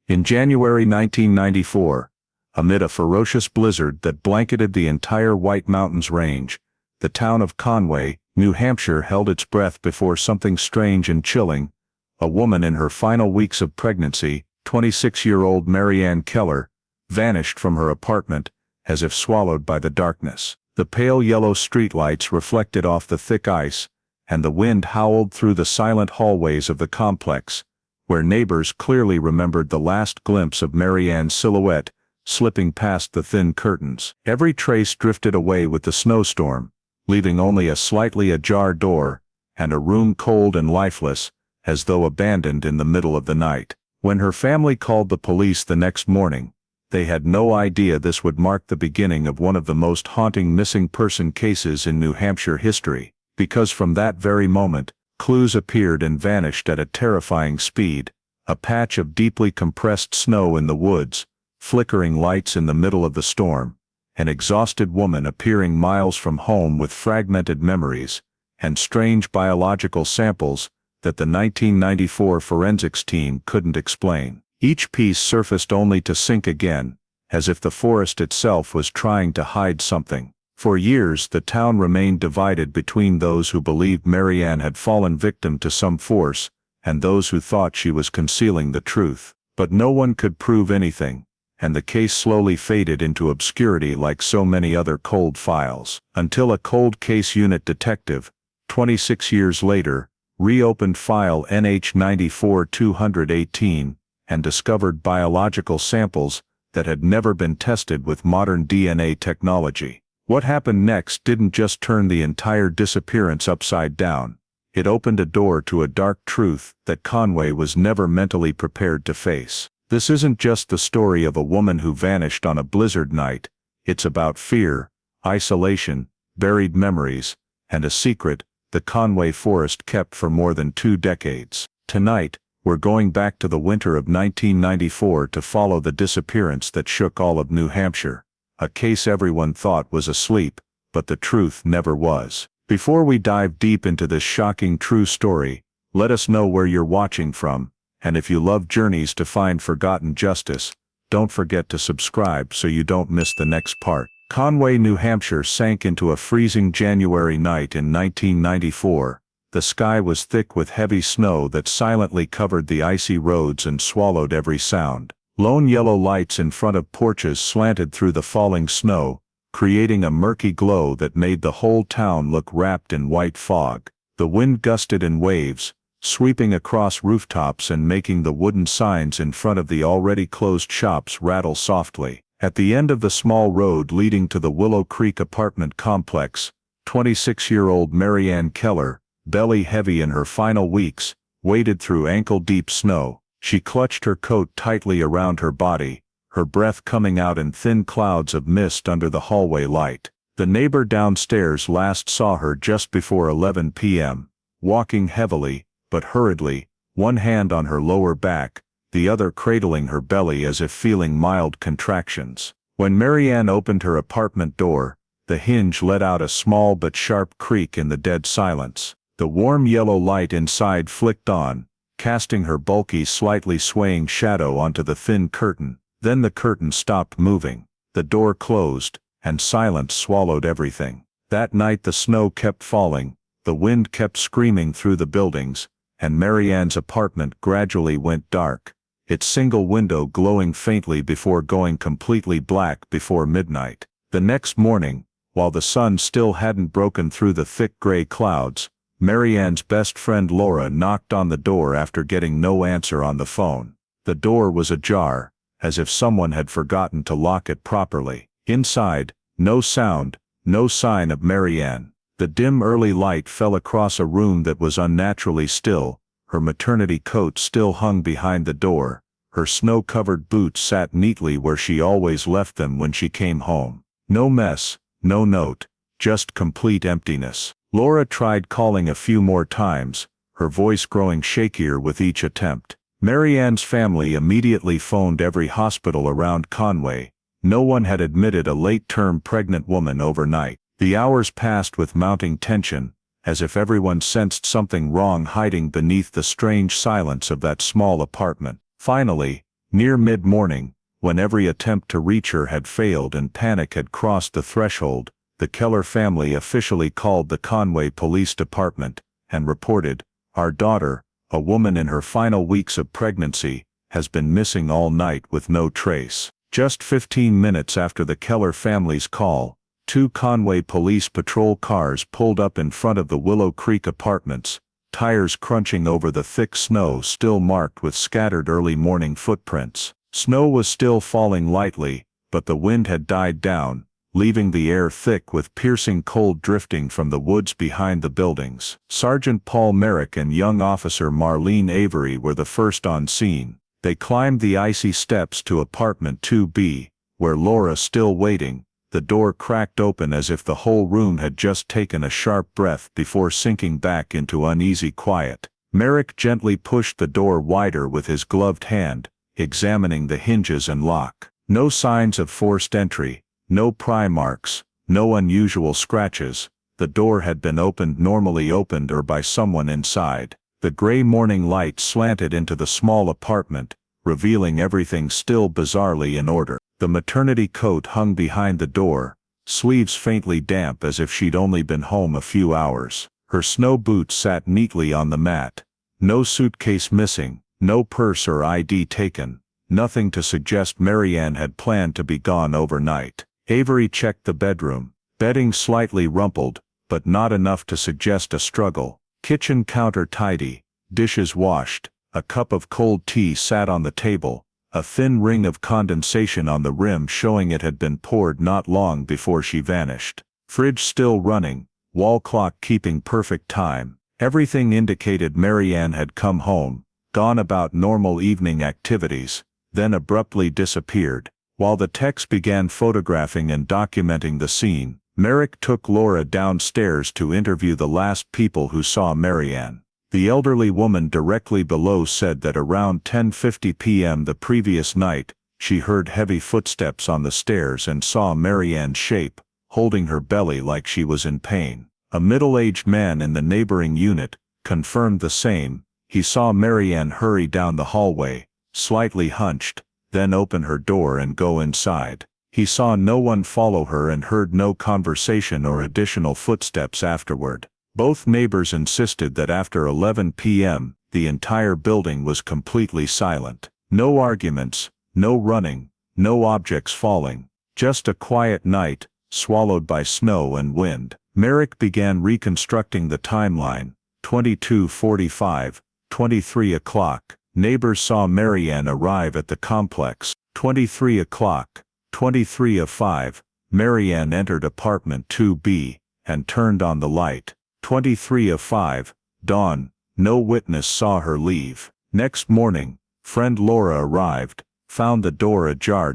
In January 1994, amid a ferocious blizzard that blanketed the entire White Mountains range, the town of Conway, New Hampshire held its breath before something strange and chilling. A woman in her final weeks of pregnancy, 26-year-old Marianne Keller, vanished from her apartment, as if swallowed by the darkness. The pale yellow streetlights reflected off the thick ice, and the wind howled through the silent hallways of the complex, where neighbors clearly remembered the last glimpse of Marianne's silhouette slipping past the thin curtains. Every trace drifted away with the snowstorm, leaving only a slightly ajar door, and a room cold and lifeless, as though abandoned in the middle of the night. When her family called the police the next morning, they had no idea this would mark the beginning of one of the most haunting missing person cases in New Hampshire history, because from that very moment, clues appeared and vanished at a terrifying speed. A patch of deeply compressed snow in the woods, flickering lights in the middle of the storm, an exhausted woman appearing miles from home with fragmented memories, and strange biological samples that the 1994 forensics team couldn't explain. Each piece surfaced only to sink again, as if the forest itself was trying to hide something. For years the town remained divided between those who believed Marianne had fallen victim to some force, and those who thought she was concealing the truth. But no one could prove anything, and the case slowly faded into obscurity like so many other cold files, until a cold case unit detective, 26 years later, reopened file NH94-218, and discovered biological samples that had never been tested with modern DNA technology. What happened next didn't just turn the entire disappearance upside down. It opened a door to a dark truth that Conway was never mentally prepared to face. This isn't just the story of a woman who vanished on a blizzard night. It's about fear, isolation, buried memories, and a secret the Conway forest kept for more than 2 decades. Tonight, we're going back to the winter of 1994 to follow the disappearance that shook all of New Hampshire. A case everyone thought was asleep, but the truth never was. Before we dive deep into this shocking true story, let us know where you're watching from, and if you love journeys to find forgotten justice, don't forget to subscribe so you don't miss the next part. Conway, New Hampshire sank into a freezing January night in 1994. The sky was thick with heavy snow that silently covered the icy roads and swallowed every sound. Lone yellow lights in front of porches slanted through the falling snow, creating a murky glow that made the whole town look wrapped in white fog. The wind gusted in waves, sweeping across rooftops and making the wooden signs in front of the already closed shops rattle softly. At the end of the small road leading to the Willow Creek apartment complex, 26-year-old Marianne Keller, belly heavy in her final weeks, waded through ankle-deep snow. She clutched her coat tightly around her body, her breath coming out in thin clouds of mist under the hallway light. The neighbor downstairs last saw her just before 11 p.m., walking heavily, but hurriedly, one hand on her lower back, the other cradling her belly as if feeling mild contractions. When Marianne opened her apartment door, the hinge let out a small but sharp creak in the dead silence. The warm yellow light inside flicked on, casting her bulky, slightly swaying shadow onto the thin curtain. Then the curtain stopped moving, the door closed, and silence swallowed everything. That night the snow kept falling, the wind kept screaming through the buildings, and Marianne's apartment gradually went dark, its single window glowing faintly before going completely black before midnight. The next morning, while the sun still hadn't broken through the thick gray clouds, Marianne's best friend Laura knocked on the door after getting no answer on the phone. The door was ajar, as if someone had forgotten to lock it properly. Inside, no sound, no sign of Marianne. The dim early light fell across a room that was unnaturally still. Her maternity coat still hung behind the door. Her snow-covered boots sat neatly where she always left them when she came home. No mess, no note, just complete emptiness. Laura tried calling a few more times, her voice growing shakier with each attempt. Marianne's family immediately phoned every hospital around Conway. No one had admitted a late-term pregnant woman overnight. The hours passed with mounting tension, as if everyone sensed something wrong hiding beneath the strange silence of that small apartment. Finally, Near mid-morning, when every attempt to reach her had failed and panic had crossed the threshold, the Keller family officially called the Conway Police Department and reported, "Our daughter, a woman in her final weeks of pregnancy, has been missing all night with no trace." Just 15 minutes after the Keller family's call, 2 Conway police patrol cars pulled up in front of the Willow Creek apartments, tires crunching over the thick snow still marked with scattered early morning footprints. Snow was still falling lightly, but the wind had died down, leaving the air thick with piercing cold drifting from the woods behind the buildings. Sergeant Paul Merrick and young officer Marlene Avery were the first on scene. They climbed the icy steps to apartment 2B, where Laura still waiting. The door cracked open as if the whole room had just taken a sharp breath before sinking back into uneasy quiet. Merrick gently pushed the door wider with his gloved hand, examining the hinges and lock. No signs of forced entry, no pry marks, no unusual scratches. The door had been normally opened or by someone inside. The gray morning light slanted into the small apartment, revealing everything still bizarrely in order. The maternity coat hung behind the door, sleeves faintly damp as if she'd only been home a few hours. Her snow boots sat neatly on the mat. No suitcase missing, no purse or ID taken, nothing to suggest Marianne had planned to be gone overnight. Avery checked the bedroom. Bedding slightly rumpled, but not enough to suggest a struggle. Kitchen counter tidy, dishes washed, a cup of cold tea sat on the table, a thin ring of condensation on the rim showing it had been poured not long before she vanished. Fridge still running, wall clock keeping perfect time. Everything indicated Marianne had come home, gone about normal evening activities, then abruptly disappeared. While the techs began photographing and documenting the scene, Merrick took Laura downstairs to interview the last people who saw Marianne. The elderly woman directly below said that around 10:50 p.m. the previous night, she heard heavy footsteps on the stairs and saw Marianne's shape, holding her belly like she was in pain. A middle-aged man in the neighboring unit confirmed the same. He saw Marianne hurry down the hallway, slightly hunched, then open her door and go inside. He saw no one follow her and heard no conversation or additional footsteps afterward. Both neighbors insisted that after 11 p.m., the entire building was completely silent. No arguments, no running, no objects falling. Just a quiet night, swallowed by snow and wind. Merrick began reconstructing the timeline. 22:45, 23 o'clock. Neighbors saw Marianne arrive at the complex. 23 o'clock, 23:05. Marianne entered apartment 2B and turned on the light. 23:05. Dawn. No witness saw her leave. Next morning, friend Laura arrived, found the door ajar,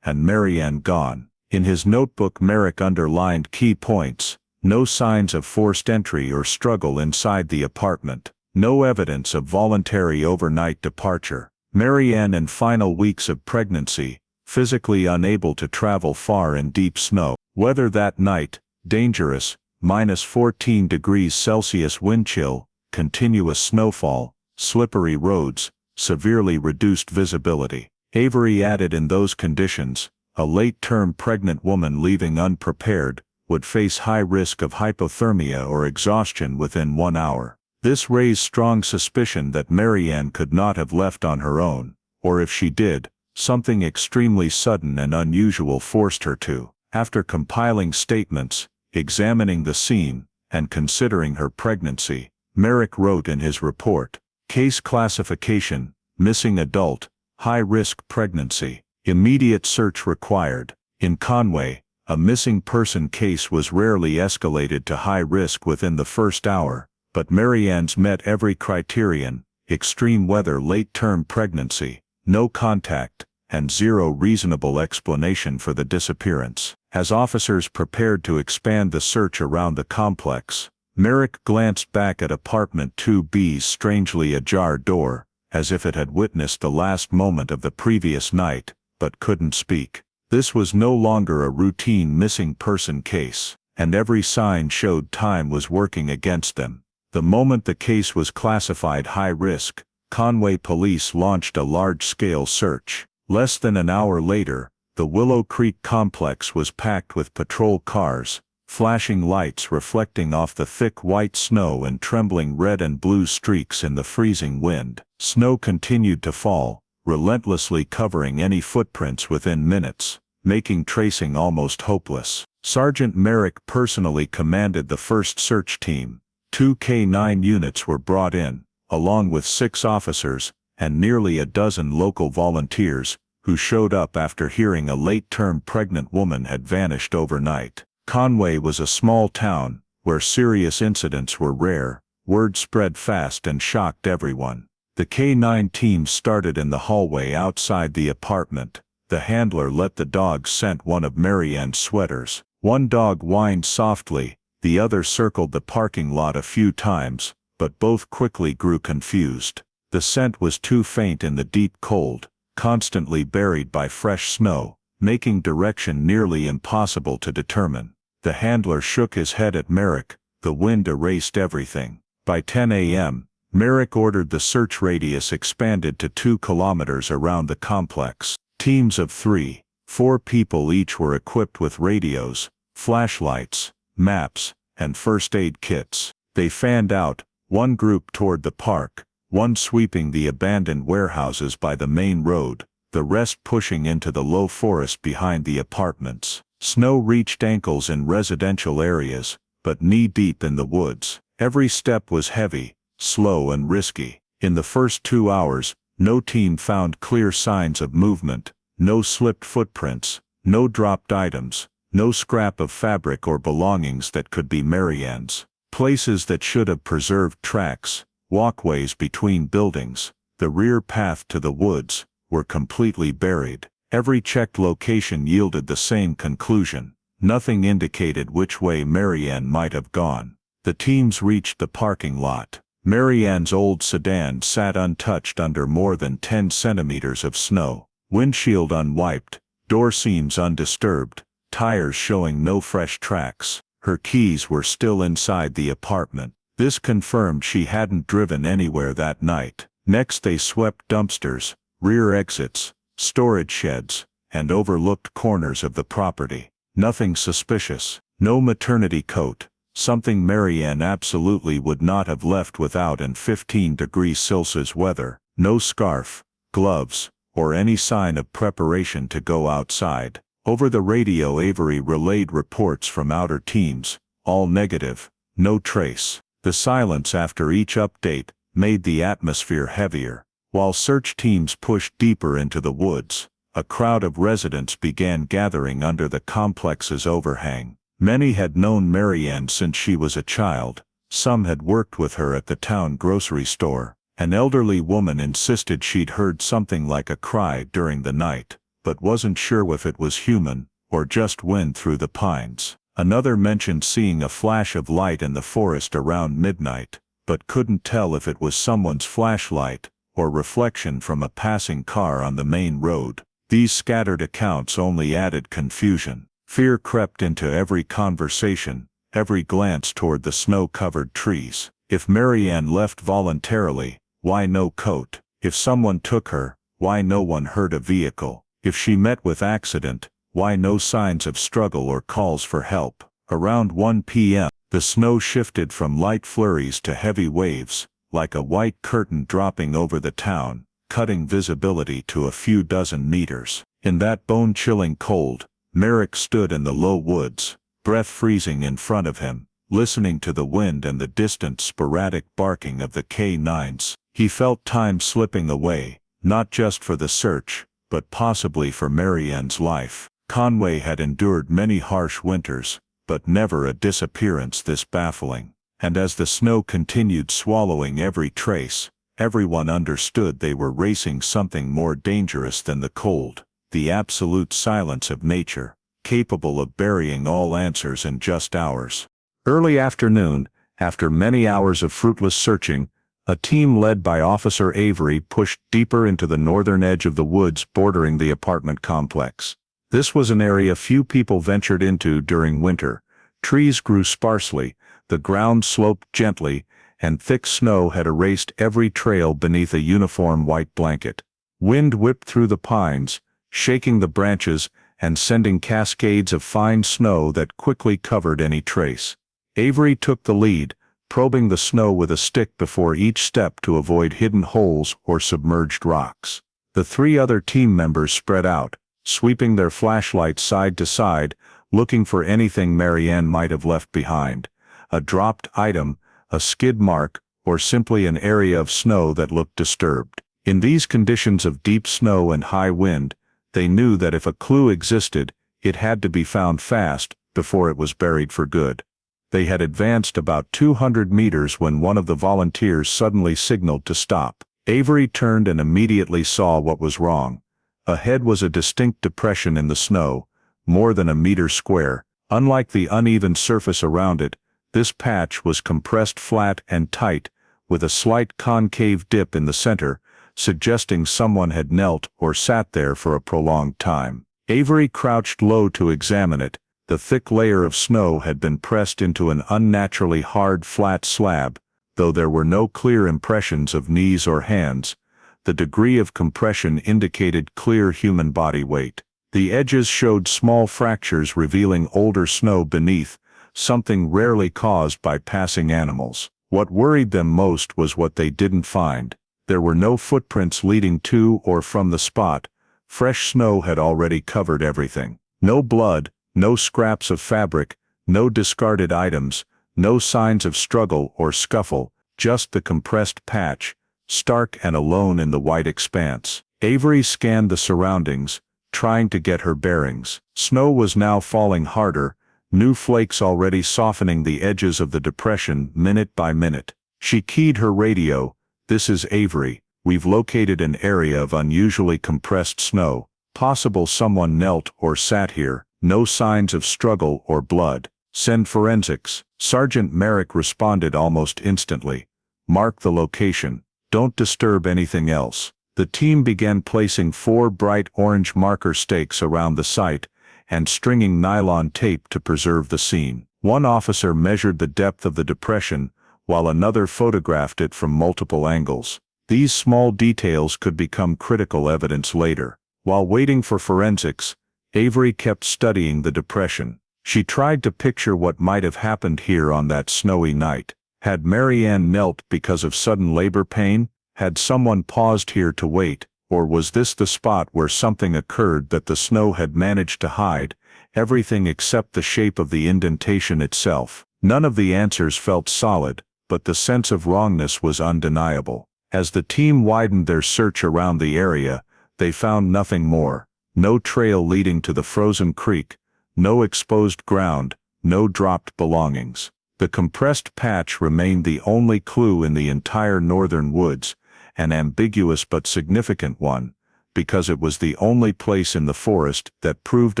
and Marianne gone. In his notebook Merrick underlined key points. No signs of forced entry or struggle inside the apartment. No evidence of voluntary overnight departure. Marianne in final weeks of pregnancy, physically unable to travel far in deep snow. Weather that night, dangerous, -14 degrees Celsius wind chill, continuous snowfall, slippery roads, severely reduced visibility. Avery added in those conditions, a late-term pregnant woman leaving unprepared would face high risk of hypothermia or exhaustion within 1 hour. This raised strong suspicion that Marianne could not have left on her own, or if she did, something extremely sudden and unusual forced her to. After compiling statements, examining the scene, and considering her pregnancy, Merrick wrote in his report, "Case classification, missing adult, high-risk pregnancy, immediate search required." In Conway, a missing person case was rarely escalated to high risk within the first hour, but Marianne's met every criterion: extreme weather, late-term pregnancy, no contact, and zero reasonable explanation for the disappearance. As officers prepared to expand the search around the complex, Merrick glanced back at apartment 2B's strangely ajar door, as if it had witnessed the last moment of the previous night, but couldn't speak. This was no longer a routine missing person case, and every sign showed time was working against them. The moment the case was classified high risk, Conway police launched a large-scale search. Less than an hour later, the Willow Creek complex was packed with patrol cars, flashing lights reflecting off the thick white snow and trembling red and blue streaks in the freezing wind. Snow continued to fall, relentlessly covering any footprints within minutes, making tracing almost hopeless. Sergeant Merrick personally commanded the first search team. 2 K-9 units were brought in, along with 6 officers, and nearly a dozen local volunteers, who showed up after hearing a late-term pregnant woman had vanished overnight. Conway was a small town, where serious incidents were rare. Word spread fast and shocked everyone. The K-9 team started in the hallway outside the apartment. The handler let the dogs scent one of Marianne's sweaters. One dog whined softly, the other circled the parking lot a few times, but both quickly grew confused. The scent was too faint in the deep cold, constantly buried by fresh snow, making direction nearly impossible to determine. The handler shook his head at Merrick. The wind erased everything. By 10 a.m., Merrick ordered the search radius expanded to 2 kilometers around the complex. Teams of 3, 4 people each were equipped with radios, flashlights, maps, and first aid kits. They fanned out, one group toward the park, one sweeping the abandoned warehouses by the main road, the rest pushing into the low forest behind the apartments. Snow reached ankles in residential areas, but knee-deep in the woods. Every step was heavy, slow and risky. In the first 2 hours, no team found clear signs of movement, no slipped footprints, no dropped items, no scrap of fabric or belongings that could be Marianne's. Places that should have preserved tracks, walkways between buildings, the rear path to the woods, were completely buried. Every checked location yielded the same conclusion. Nothing indicated which way Marianne might have gone. The teams reached the parking lot. Marianne's old sedan sat untouched under more than 10 centimeters of snow. Windshield unwiped, door seams undisturbed, tires showing no fresh tracks. Her keys were still inside the apartment. This confirmed she hadn't driven anywhere that night. Next they swept dumpsters, rear exits, storage sheds, and overlooked corners of the property. Nothing suspicious. No maternity coat, something Marianne absolutely would not have left without in 15 Celsius weather. No scarf, gloves, or any sign of preparation to go outside. Over the radio Avery relayed reports from outer teams, all negative, no trace. The silence after each update made the atmosphere heavier. While search teams pushed deeper into the woods, a crowd of residents began gathering under the complex's overhang. Many had known Marianne since she was a child. Some had worked with her at the town grocery store. An elderly woman insisted she'd heard something like a cry during the night, but wasn't sure if it was human or just wind through the pines. Another mentioned seeing a flash of light in the forest around midnight, but couldn't tell if it was someone's flashlight or reflection from a passing car on the main road. These scattered accounts only added confusion. Fear crept into every conversation, every glance toward the snow-covered trees. If Marianne left voluntarily, why no coat? If someone took her, why no one heard a vehicle? If she met with accident, why no signs of struggle or calls for help? Around 1 p.m., the snow shifted from light flurries to heavy waves, like a white curtain dropping over the town, cutting visibility to a few dozen meters. In that bone-chilling cold, Merrick stood in the low woods, breath freezing in front of him, listening to the wind and the distant sporadic barking of the K-9s. He felt time slipping away, not just for the search, but possibly for Marianne's life. Conway had endured many harsh winters, but never a disappearance this baffling. And as the snow continued swallowing every trace, everyone understood they were racing something more dangerous than the cold, the absolute silence of nature, capable of burying all answers in just hours. Early afternoon, after many hours of fruitless searching, a team led by Officer Avery pushed deeper into the northern edge of the woods bordering the apartment complex. This was an area few people ventured into during winter. Trees grew sparsely, the ground sloped gently, and thick snow had erased every trail beneath a uniform white blanket. Wind whipped through the pines, shaking the branches and sending cascades of fine snow that quickly covered any trace. Avery took the lead, probing the snow with a stick before each step to avoid hidden holes or submerged rocks. The three other team members spread out, sweeping their flashlights side to side, looking for anything Marianne might have left behind. A dropped item, a skid mark, or simply an area of snow that looked disturbed. In these conditions of deep snow and high wind, they knew that if a clue existed, it had to be found fast before it was buried for good. They had advanced about 200 meters when one of the volunteers suddenly signaled to stop. Avery turned and immediately saw what was wrong. Ahead was a distinct depression in the snow, more than a meter square. Unlike the uneven surface around it, this patch was compressed flat and tight, with a slight concave dip in the center, suggesting someone had knelt or sat there for a prolonged time. Avery crouched low to examine it. The thick layer of snow had been pressed into an unnaturally hard flat slab, though there were no clear impressions of knees or hands. The degree of compression indicated clear human body weight. The edges showed small fractures revealing older snow beneath, something rarely caused by passing animals. What worried them most was what they didn't find. There were no footprints leading to or from the spot. Fresh snow had already covered everything. No blood, no scraps of fabric, no discarded items, no signs of struggle or scuffle, just the compressed patch, stark and alone in the white expanse. Avery scanned the surroundings, trying to get her bearings. Snow was now falling harder, new flakes already softening the edges of the depression minute by minute. She keyed her radio. "This is Avery. We've located an area of unusually compressed snow. Possible someone knelt or sat here. No signs of struggle or blood. Send forensics." Sergeant Merrick responded almost instantly. "Mark the location. Don't disturb anything else." The team began placing 4 bright orange marker stakes around the site and stringing nylon tape to preserve the scene. One officer measured the depth of the depression, while another photographed it from multiple angles. These small details could become critical evidence later. While waiting for forensics, Avery kept studying the depression. She tried to picture what might have happened here on that snowy night. Had Marianne knelt because of sudden labor pain? Had someone paused here to wait? Or was this the spot where something occurred that the snow had managed to hide, everything except the shape of the indentation itself? None of the answers felt solid, but the sense of wrongness was undeniable. As the team widened their search around the area, they found nothing more. No trail leading to the frozen creek, no exposed ground, no dropped belongings. The compressed patch remained the only clue in the entire northern woods, an ambiguous but significant one, because it was the only place in the forest that proved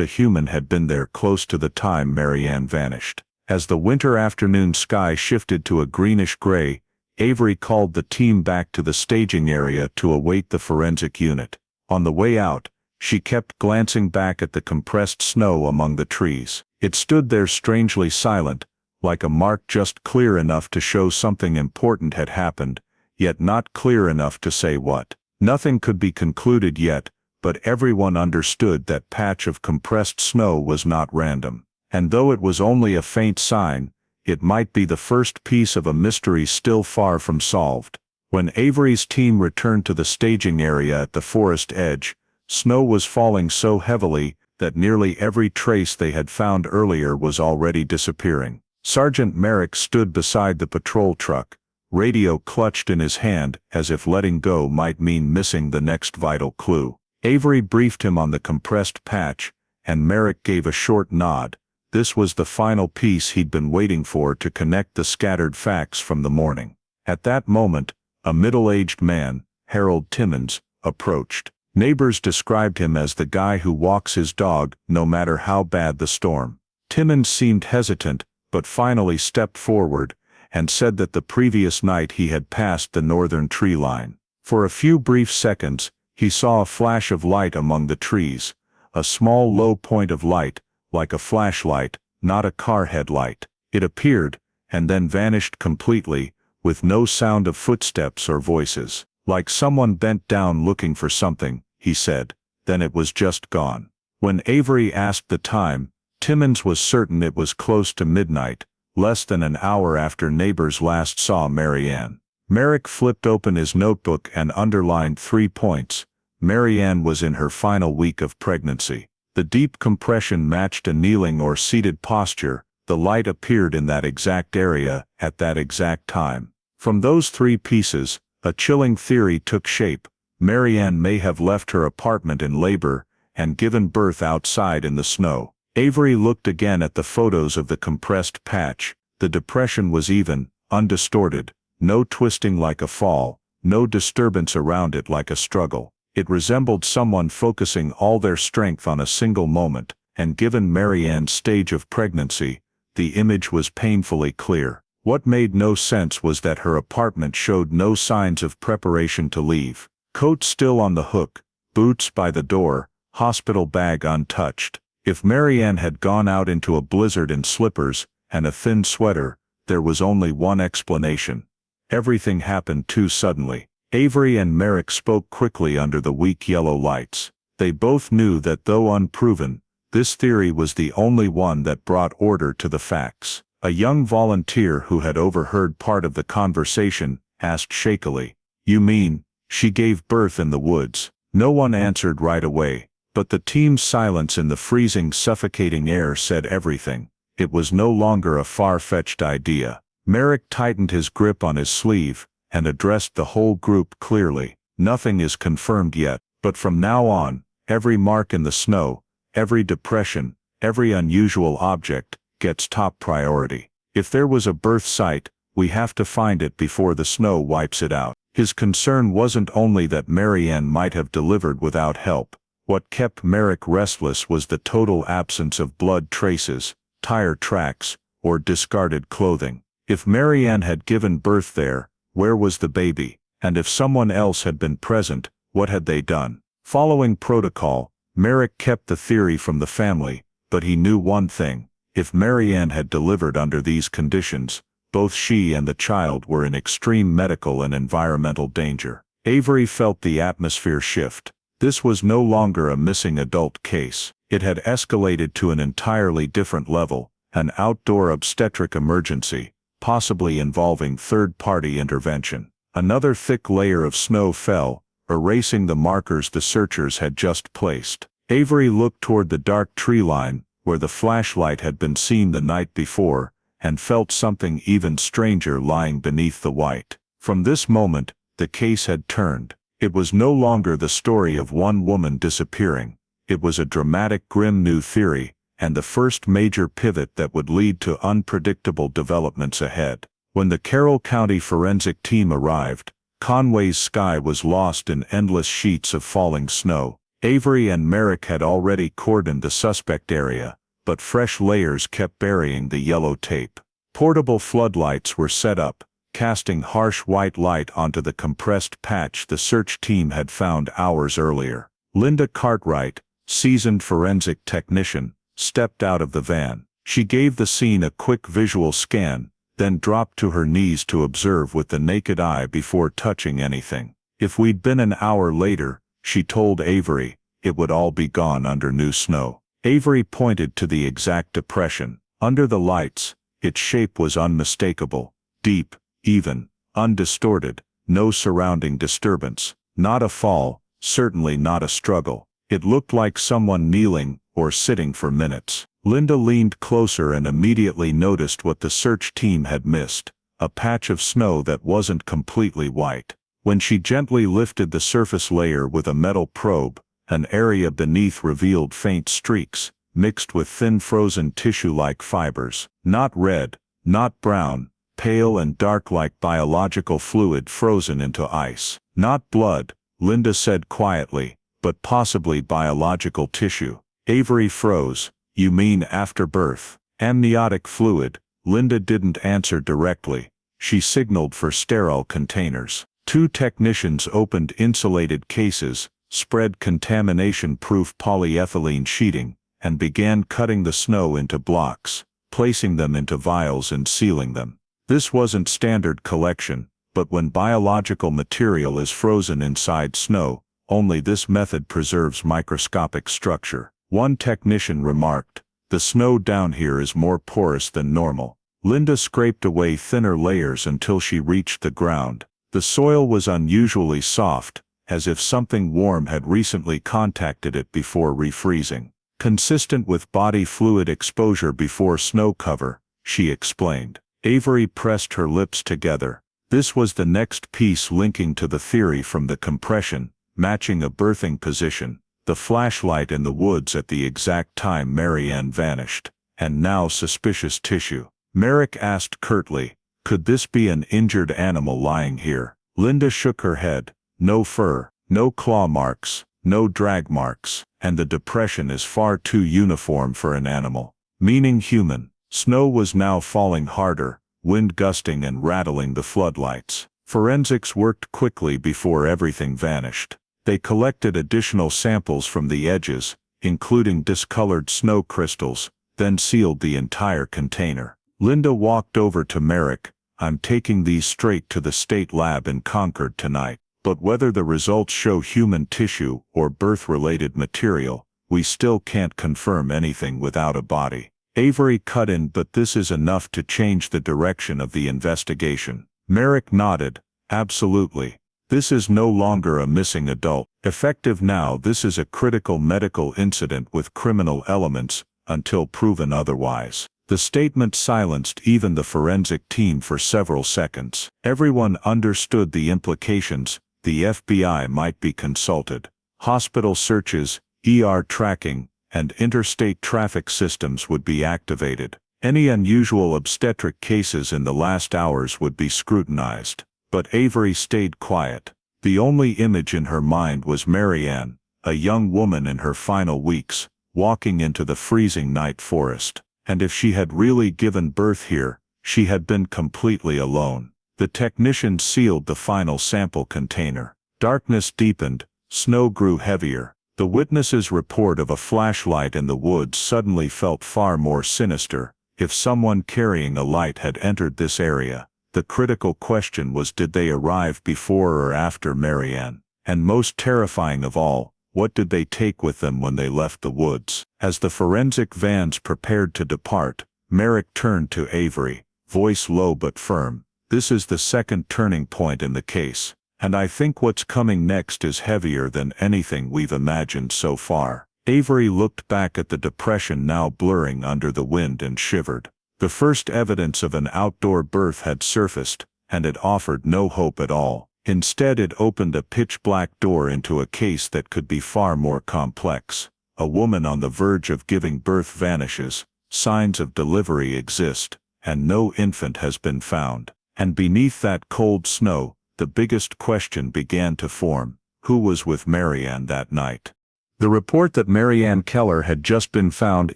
a human had been there close to the time Marianne vanished. As the winter afternoon sky shifted to a greenish gray, Avery called the team back to the staging area to await the forensic unit. On the way out, she kept glancing back at the compressed snow among the trees. It stood there strangely silent, like a mark just clear enough to show something important had happened, yet not clear enough to say what. Nothing could be concluded yet, but everyone understood that patch of compressed snow was not random. And though it was only a faint sign, it might be the first piece of a mystery still far from solved. When Avery's team returned to the staging area at the forest edge, snow was falling so heavily that nearly every trace they had found earlier was already disappearing. Sergeant Merrick stood beside the patrol truck, radio clutched in his hand as if letting go might mean missing the next vital clue. Avery briefed him on the compressed patch, and Merrick gave a short nod. This was the final piece he'd been waiting for to connect the scattered facts from the morning. At that moment, a middle-aged man, Harold Timmons, approached. Neighbors described him as the guy who walks his dog no matter how bad the storm. Timmons seemed hesitant, but finally stepped forward and said that the previous night he had passed the northern tree line. For a few brief seconds, he saw a flash of light among the trees, a small low point of light, like a flashlight, not a car headlight. It appeared, and then vanished completely, with no sound of footsteps or voices. Like someone bent down looking for something, he said. Then it was just gone. When Avery asked the time, Timmons was certain it was close to midnight, less than an hour after neighbors last saw Marianne. Merrick flipped open his notebook and underlined 3 points. Marianne was in her final week of pregnancy. The deep compression matched a kneeling or seated posture. The light appeared in that exact area, at that exact time. From those 3 pieces, a chilling theory took shape. Marianne may have left her apartment in labor and given birth outside in the snow. Avery looked again at the photos of the compressed patch. The depression was even, undistorted, no twisting like a fall, no disturbance around it like a struggle. It resembled someone focusing all their strength on a single moment, and given Marianne's stage of pregnancy, the image was painfully clear. What made no sense was that her apartment showed no signs of preparation to leave. Coat still on the hook, boots by the door, hospital bag untouched. If Marianne had gone out into a blizzard in slippers and a thin sweater, there was only one explanation. Everything happened too suddenly. Avery and Merrick spoke quickly under the weak yellow lights. They both knew that though unproven, this theory was the only one that brought order to the facts. A young volunteer who had overheard part of the conversation asked shakily, "You mean, she gave birth in the woods?" No one answered right away, but the team's silence in the freezing, suffocating air said everything. It was no longer a far-fetched idea. Merrick tightened his grip on his sleeve and addressed the whole group clearly. "Nothing is confirmed yet, but from now on, every mark in the snow, every depression, every unusual object, gets top priority. If there was a birth site, we have to find it before the snow wipes it out." His concern wasn't only that Marianne might have delivered without help. What kept Merrick restless was the total absence of blood traces, tire tracks, or discarded clothing. If Marianne had given birth there, where was the baby? And if someone else had been present, what had they done? Following protocol, Merrick kept the theory from the family, but he knew one thing. If Marianne had delivered under these conditions, both she and the child were in extreme medical and environmental danger. Avery felt the atmosphere shift. This was no longer a missing adult case. It had escalated to an entirely different level, an outdoor obstetric emergency, possibly involving third-party intervention. Another thick layer of snow fell, erasing the markers the searchers had just placed. Avery looked toward the dark tree line, where the flashlight had been seen the night before, and felt something even stranger lying beneath the white. From this moment, the case had turned. It was no longer the story of one woman disappearing. It was a dramatic, grim new theory, and the first major pivot that would lead to unpredictable developments ahead. When the Carroll County forensic team arrived, Conway's sky was lost in endless sheets of falling snow. Avery and Merrick had already cordoned the suspect area, but fresh layers kept burying the yellow tape. Portable floodlights were set up, casting harsh white light onto the compressed patch the search team had found hours earlier. Linda Cartwright, seasoned forensic technician, stepped out of the van. She gave the scene a quick visual scan, then dropped to her knees to observe with the naked eye before touching anything. If we'd been an hour later, she told Avery, it would all be gone under new snow. Avery pointed to the exact depression. Under the lights, its shape was unmistakable, deep, even, undistorted, no surrounding disturbance. Not a fall, certainly not a struggle. It looked like someone kneeling or sitting for minutes. Linda leaned closer and immediately noticed what the search team had missed, a patch of snow that wasn't completely white. When she gently lifted the surface layer with a metal probe, an area beneath revealed faint streaks, mixed with thin frozen tissue-like fibers. Not red, not brown, pale and dark like biological fluid frozen into ice. Not blood, Linda said quietly, but possibly biological tissue. Avery froze. "You mean after birth?" "Amniotic fluid." Linda didn't answer directly. She signaled for sterile containers. 2 technicians opened insulated cases, spread contamination-proof polyethylene sheeting, and began cutting the snow into blocks, placing them into vials and sealing them. This wasn't standard collection, but when biological material is frozen inside snow, only this method preserves microscopic structure. One technician remarked, "The snow down here is more porous than normal." Linda scraped away thinner layers until she reached the ground. The soil was unusually soft, as if something warm had recently contacted it before refreezing. "Consistent with body fluid exposure before snow cover," she explained. Avery pressed her lips together. This was the next piece linking to the theory from the compression, matching a birthing position, the flashlight in the woods at the exact time Marianne vanished, and now suspicious tissue. Merrick asked curtly, "Could this be an injured animal lying here?" Linda shook her head. "No fur, no claw marks, no drag marks, and the depression is far too uniform for an animal, meaning human." Snow was now falling harder, wind gusting and rattling the floodlights. Forensics worked quickly before everything vanished. They collected additional samples from the edges, including discolored snow crystals, then sealed the entire container. Linda walked over to Merrick. "I'm taking these straight to the state lab in Concord tonight, but whether the results show human tissue or birth-related material, we still can't confirm anything without a body." Avery cut in, "But this is enough to change the direction of the investigation." Merrick nodded. "Absolutely. This is no longer a missing adult. Effective now, this is a critical medical incident with criminal elements, until proven otherwise." The statement silenced even the forensic team for several seconds. Everyone understood the implications. The FBI might be consulted. Hospital searches, ER tracking, and interstate traffic systems would be activated. Any unusual obstetric cases in the last hours would be scrutinized. But Avery stayed quiet. The only image in her mind was Marianne, a young woman in her final weeks, walking into the freezing night forest. And if she had really given birth here, she had been completely alone. The technician sealed the final sample container. Darkness deepened, snow grew heavier. The witness's report of a flashlight in the woods suddenly felt far more sinister. If someone carrying a light had entered this area, the critical question was, did they arrive before or after Marianne? And most terrifying of all, what did they take with them when they left the woods? As the forensic vans prepared to depart, Merrick turned to Avery, voice low but firm. "This is the second turning point in the case, and I think what's coming next is heavier than anything we've imagined so far." Avery looked back at the depression now blurring under the wind and shivered. The first evidence of an outdoor birth had surfaced, and it offered no hope at all. Instead, it opened a pitch-black door into a case that could be far more complex. A woman on the verge of giving birth vanishes, signs of delivery exist, and no infant has been found. And beneath that cold snow, the biggest question began to form: who was with Marianne that night? The report that Marianne Keller had just been found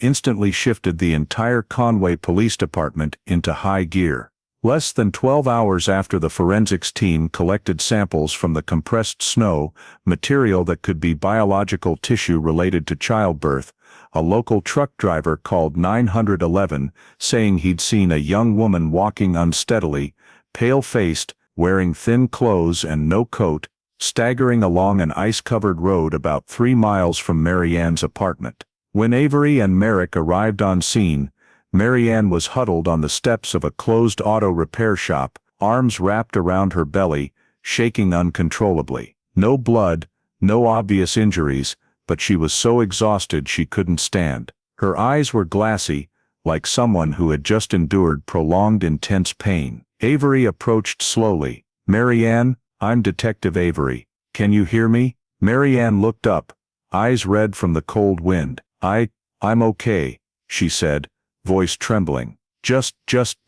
instantly shifted the entire Conway Police Department into high gear. Less than 12 hours after the forensics team collected samples from the compressed snow, material that could be biological tissue related to childbirth, a local truck driver called 911, saying he'd seen a young woman walking unsteadily, pale-faced, wearing thin clothes and no coat, staggering along an ice-covered road about 3 miles from Marianne's apartment. When Avery and Merrick arrived on scene, Marianne was huddled on the steps of a closed auto repair shop, arms wrapped around her belly, shaking uncontrollably. No blood, no obvious injuries, but she was so exhausted she couldn't stand. Her eyes were glassy, like someone who had just endured prolonged intense pain. Avery approached slowly. "Marianne, I'm Detective Avery. Can you hear me?" Marianne looked up, eyes red from the cold wind. I'm okay," she said, voice trembling. Just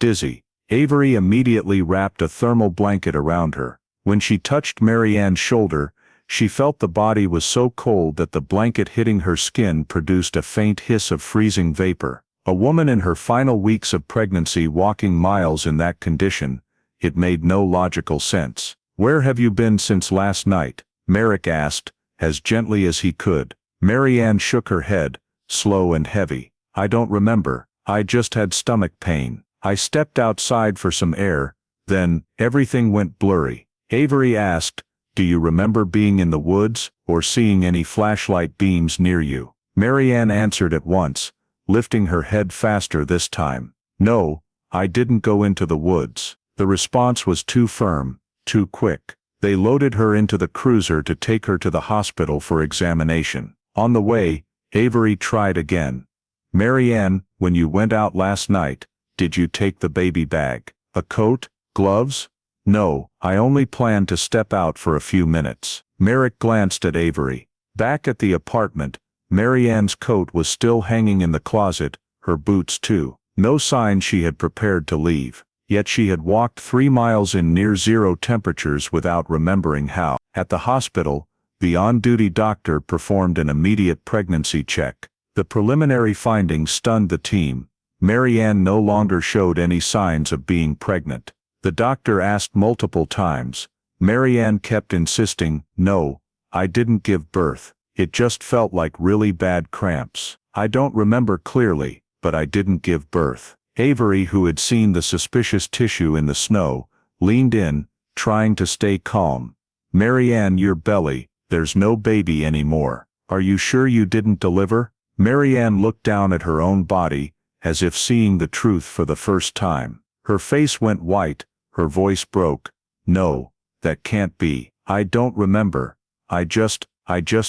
dizzy." Avery immediately wrapped a thermal blanket around her. When she touched Marianne's shoulder, she felt the body was so cold that the blanket hitting her skin produced a faint hiss of freezing vapor. A woman in her final weeks of pregnancy walking miles in that condition, it made no logical sense. "Where have you been since last night?" Merrick asked, as gently as he could. Marianne shook her head, slow and heavy. "I don't remember. I just had stomach pain. I stepped outside for some air, then, everything went blurry. Avery asked, "Do you remember being in the woods, or seeing any flashlight beams near you?" Marianne answered at once, lifting her head faster this time. "No, I didn't go into the woods." The response was too firm, too quick. They loaded her into the cruiser to take her to the hospital for examination. On the way, Avery tried again. "Marianne, when you went out last night, did you take the baby bag? A coat? Gloves?" "No, I only planned to step out for a few minutes." Merrick glanced at Avery. Back at the apartment, Marianne's coat was still hanging in the closet, her boots too. No sign she had prepared to leave. Yet she had walked 3 miles in near-zero temperatures without remembering how. At the hospital, the on-duty doctor performed an immediate pregnancy check. The preliminary findings stunned the team. Marianne no longer showed any signs of being pregnant. The doctor asked multiple times. Marianne kept insisting, "No, I didn't give birth. It just felt like really bad cramps. I don't remember clearly, but I didn't give birth." Avery, who had seen the suspicious tissue in the snow, leaned in, trying to stay calm. "Marianne, your belly, there's no baby anymore. Are you sure you didn't deliver?" Marianne looked down at her own body, as if seeing the truth for the first time. Her face went white, her voice broke. "No, that can't be. I don't remember. I just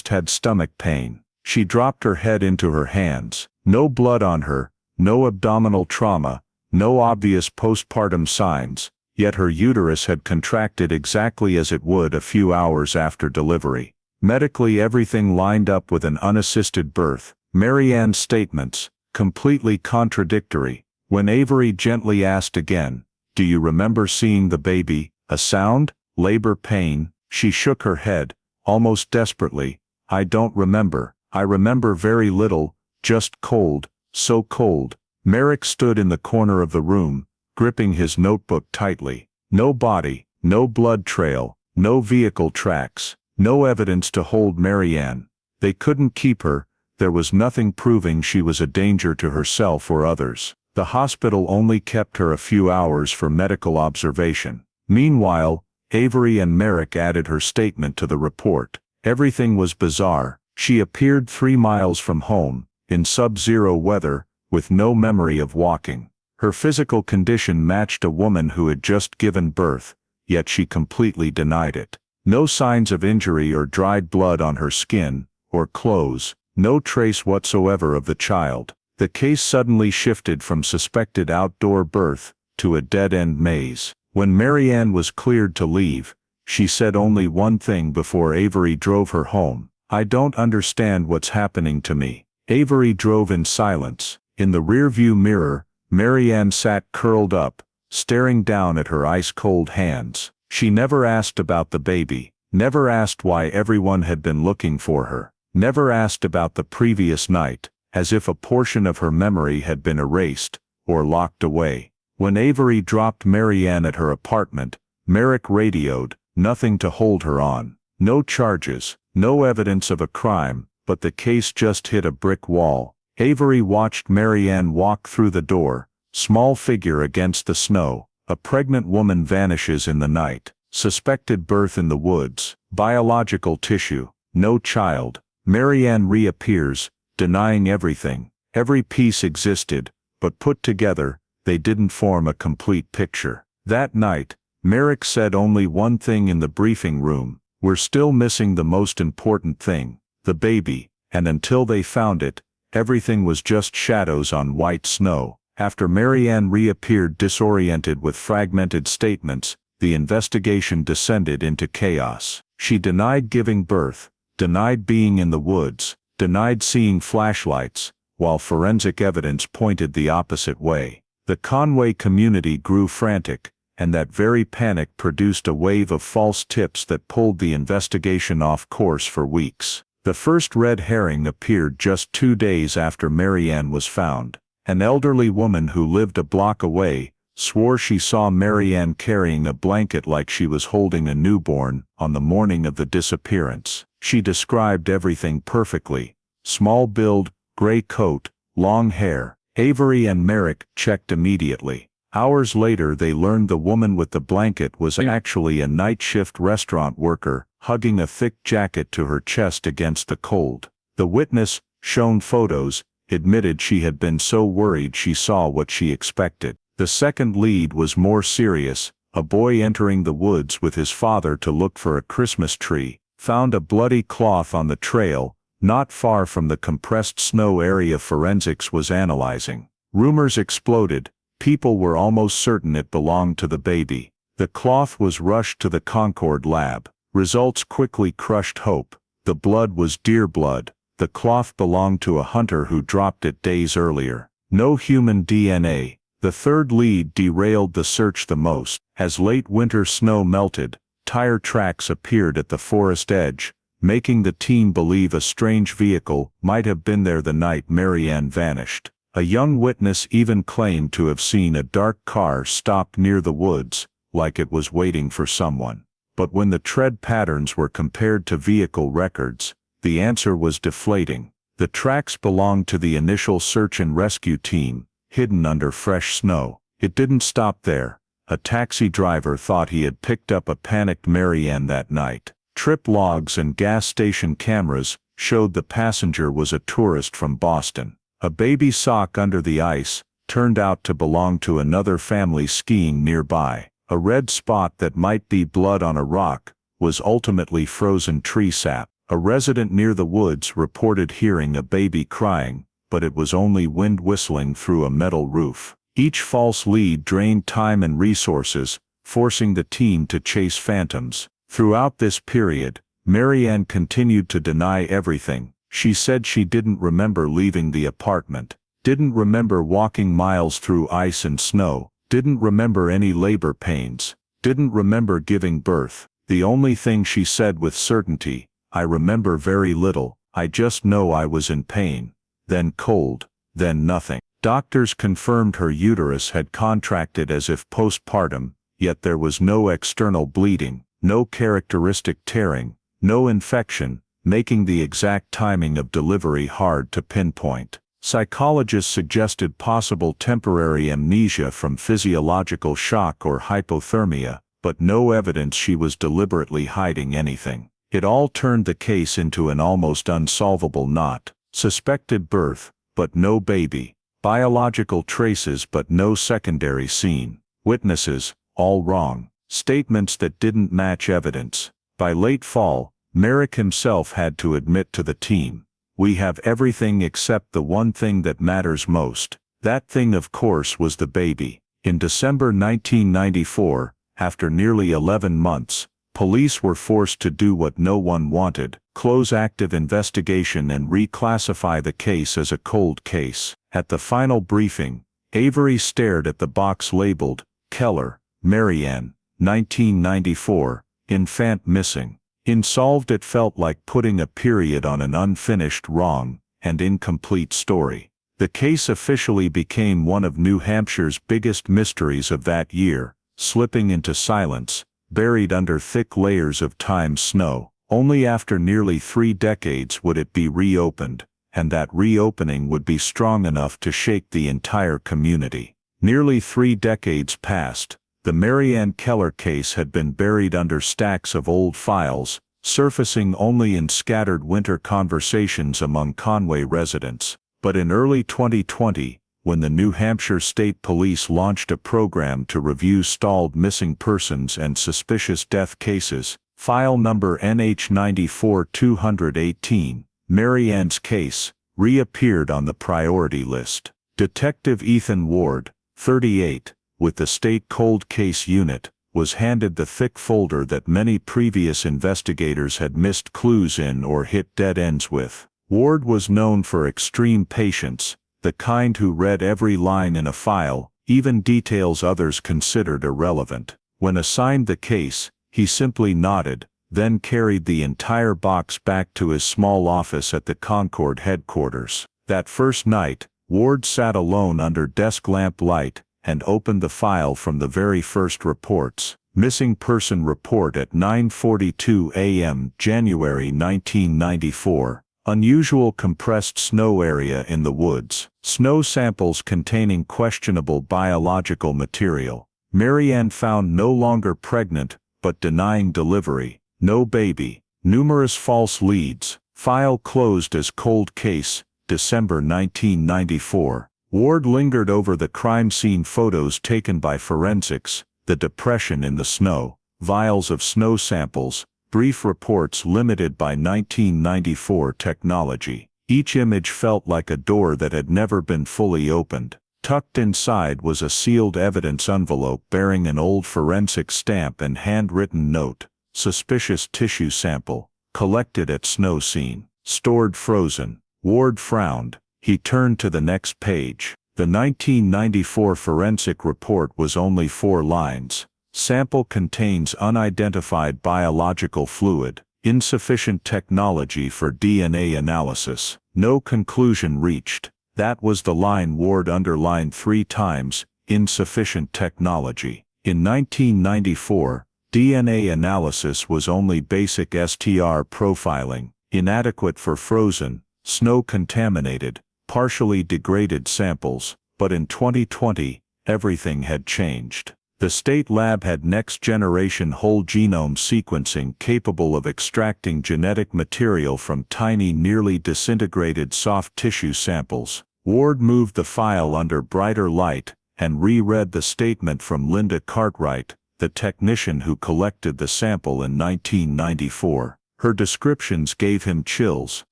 had stomach pain." She dropped her head into her hands. No blood on her, no abdominal trauma, no obvious postpartum signs, yet her uterus had contracted exactly as it would a few hours after delivery. Medically, everything lined up with an unassisted birth. Marianne's statements, completely contradictory. When Avery gently asked again, "Do you remember seeing the baby? A sound? Labor pain?" she shook her head, almost desperately. "I don't remember. I remember very little, just cold, so cold." Merrick stood in the corner of the room, gripping his notebook tightly. No body, no blood trail, no vehicle tracks, no evidence to hold Marianne. They couldn't keep her. There was nothing proving she was a danger to herself or others. The hospital only kept her a few hours for medical observation. Meanwhile, Avery and Merrick added her statement to the report. Everything was bizarre. She appeared 3 miles from home, in sub-zero weather, with no memory of walking. Her physical condition matched a woman who had just given birth, yet she completely denied it. No signs of injury or dried blood on her skin, or clothes, no trace whatsoever of the child. The case suddenly shifted from suspected outdoor birth to a dead-end maze. When Marianne was cleared to leave, she said only one thing before Avery drove her home. "I don't understand what's happening to me." Avery drove in silence. In the rearview mirror, Marianne sat curled up, staring down at her ice-cold hands. She never asked about the baby, never asked why everyone had been looking for her, never asked about the previous night, as if a portion of her memory had been erased, or locked away. When Avery dropped Marianne at her apartment, Merrick radioed, nothing to hold her on. No charges, no evidence of a crime, but the case just hit a brick wall. Avery watched Marianne walk through the door, small figure against the snow. A pregnant woman vanishes in the night. Suspected birth in the woods. Biological tissue. No child. Marianne reappears, denying everything. Every piece existed, but put together, they didn't form a complete picture. That night, Merrick said only one thing in the briefing room: "We're still missing the most important thing, the baby," and until they found it, everything was just shadows on white snow. After Marianne reappeared disoriented with fragmented statements, the investigation descended into chaos. She denied giving birth, denied being in the woods, denied seeing flashlights, while forensic evidence pointed the opposite way. The Conway community grew frantic, and that very panic produced a wave of false tips that pulled the investigation off course for weeks. The first red herring appeared just 2 days after Marianne was found. An elderly woman who lived a block away swore she saw Marianne carrying a blanket like she was holding a newborn on the morning of the disappearance. She described everything perfectly: small build, gray coat, long hair. Avery and Merrick checked immediately. Hours later they learned the woman with the blanket was actually a night shift restaurant worker, hugging a thick jacket to her chest against the cold. The witness, shown photos, admitted she had been so worried she saw what she expected. The second lead was more serious. A boy entering the woods with his father to look for a Christmas tree found a bloody cloth on the trail, not far from the compressed snow area forensics was analyzing. Rumors exploded. People were almost certain it belonged to the baby. The cloth was rushed to the Concord lab. Results quickly crushed hope. The blood was deer blood. The cloth belonged to a hunter who dropped it days earlier. No human DNA. The third lead derailed the search the most. As late winter snow melted, tire tracks appeared at the forest edge, making the team believe a strange vehicle might have been there the night Marianne vanished. A young witness even claimed to have seen a dark car stop near the woods, like it was waiting for someone. But when the tread patterns were compared to vehicle records, the answer was deflating. The tracks belonged to the initial search and rescue team, hidden under fresh snow. It didn't stop there. A taxi driver thought he had picked up a panicked Marianne that night. Trip logs and gas station cameras showed the passenger was a tourist from Boston. A baby sock under the ice turned out to belong to another family skiing nearby. A red spot that might be blood on a rock was ultimately frozen tree sap. A resident near the woods reported hearing a baby crying, but it was only wind whistling through a metal roof. Each false lead drained time and resources, forcing the team to chase phantoms. Throughout this period, Marianne continued to deny everything. She said she didn't remember leaving the apartment, didn't remember walking miles through ice and snow, didn't remember any labor pains, didn't remember giving birth. The only thing she said with certainty, "I remember very little, I just know I was in pain. Then cold, then nothing." Doctors confirmed her uterus had contracted as if postpartum, yet there was no external bleeding, no characteristic tearing, no infection, making the exact timing of delivery hard to pinpoint. Psychologists suggested possible temporary amnesia from physiological shock or hypothermia, but no evidence she was deliberately hiding anything. It all turned the case into an almost unsolvable knot. Suspected birth, but no baby. Biological traces but no secondary scene. Witnesses, all wrong. Statements that didn't match evidence. By late fall, Merrick himself had to admit to the team, "We have everything except the one thing that matters most." That thing, of course, was the baby. In December 1994, after nearly 11 months, police were forced to do what no one wanted: close active investigation and reclassify the case as a cold case. At the final briefing, Avery stared at the box labeled, "Keller, Marianne, 1994, infant missing." Unsolved. It felt like putting a period on an unfinished, wrong, and incomplete story. The case officially became one of New Hampshire's biggest mysteries of that year, slipping into silence, buried under thick layers of time's snow. Only after nearly 3 decades would it be reopened, and that reopening would be strong enough to shake the entire community. Nearly 3 decades passed. The Marianne Keller case had been buried under stacks of old files, surfacing only in scattered winter conversations among Conway residents. But in early 2020, when the New Hampshire State Police launched a program to review stalled missing persons and suspicious death cases, file number NH94218, Marianne's case, reappeared on the priority list. Detective Ethan Ward, 38, with the State Cold Case Unit, was handed the thick folder that many previous investigators had missed clues in or hit dead ends with. Ward was known for extreme patience, the kind who read every line in a file, even details others considered irrelevant. When assigned the case, he simply nodded, then carried the entire box back to his small office at the Concord headquarters. That first night, Ward sat alone under desk lamp light and opened the file from the very first reports. Missing person report at 9:42 a.m. January 1994. Unusual compressed snow area in the woods. Snow samples containing questionable biological material. Marianne found no longer pregnant, but denying delivery. No baby. Numerous false leads. File closed as cold case, December 1994. Ward lingered over the crime scene photos taken by forensics, the depression in the snow, vials of snow samples, brief reports limited by 1994 technology. Each image felt like a door that had never been fully opened. Tucked inside was a sealed evidence envelope bearing an old forensic stamp and handwritten note. Suspicious tissue sample, collected at snow scene, stored frozen. Ward frowned. He turned to the next page. The 1994 forensic report was only 4 lines. Sample contains unidentified biological fluid. Insufficient technology for DNA analysis. No conclusion reached. That was the line Ward underlined 3 times. Insufficient technology. In 1994, DNA analysis was only basic STR profiling, inadequate for frozen, snow-contaminated, partially degraded samples, but in 2020, everything had changed. The state lab had next-generation whole genome sequencing capable of extracting genetic material from tiny nearly disintegrated soft tissue samples. Ward moved the file under brighter light and reread the statement from Linda Cartwright, the technician who collected the sample in 1994. Her descriptions gave him chills.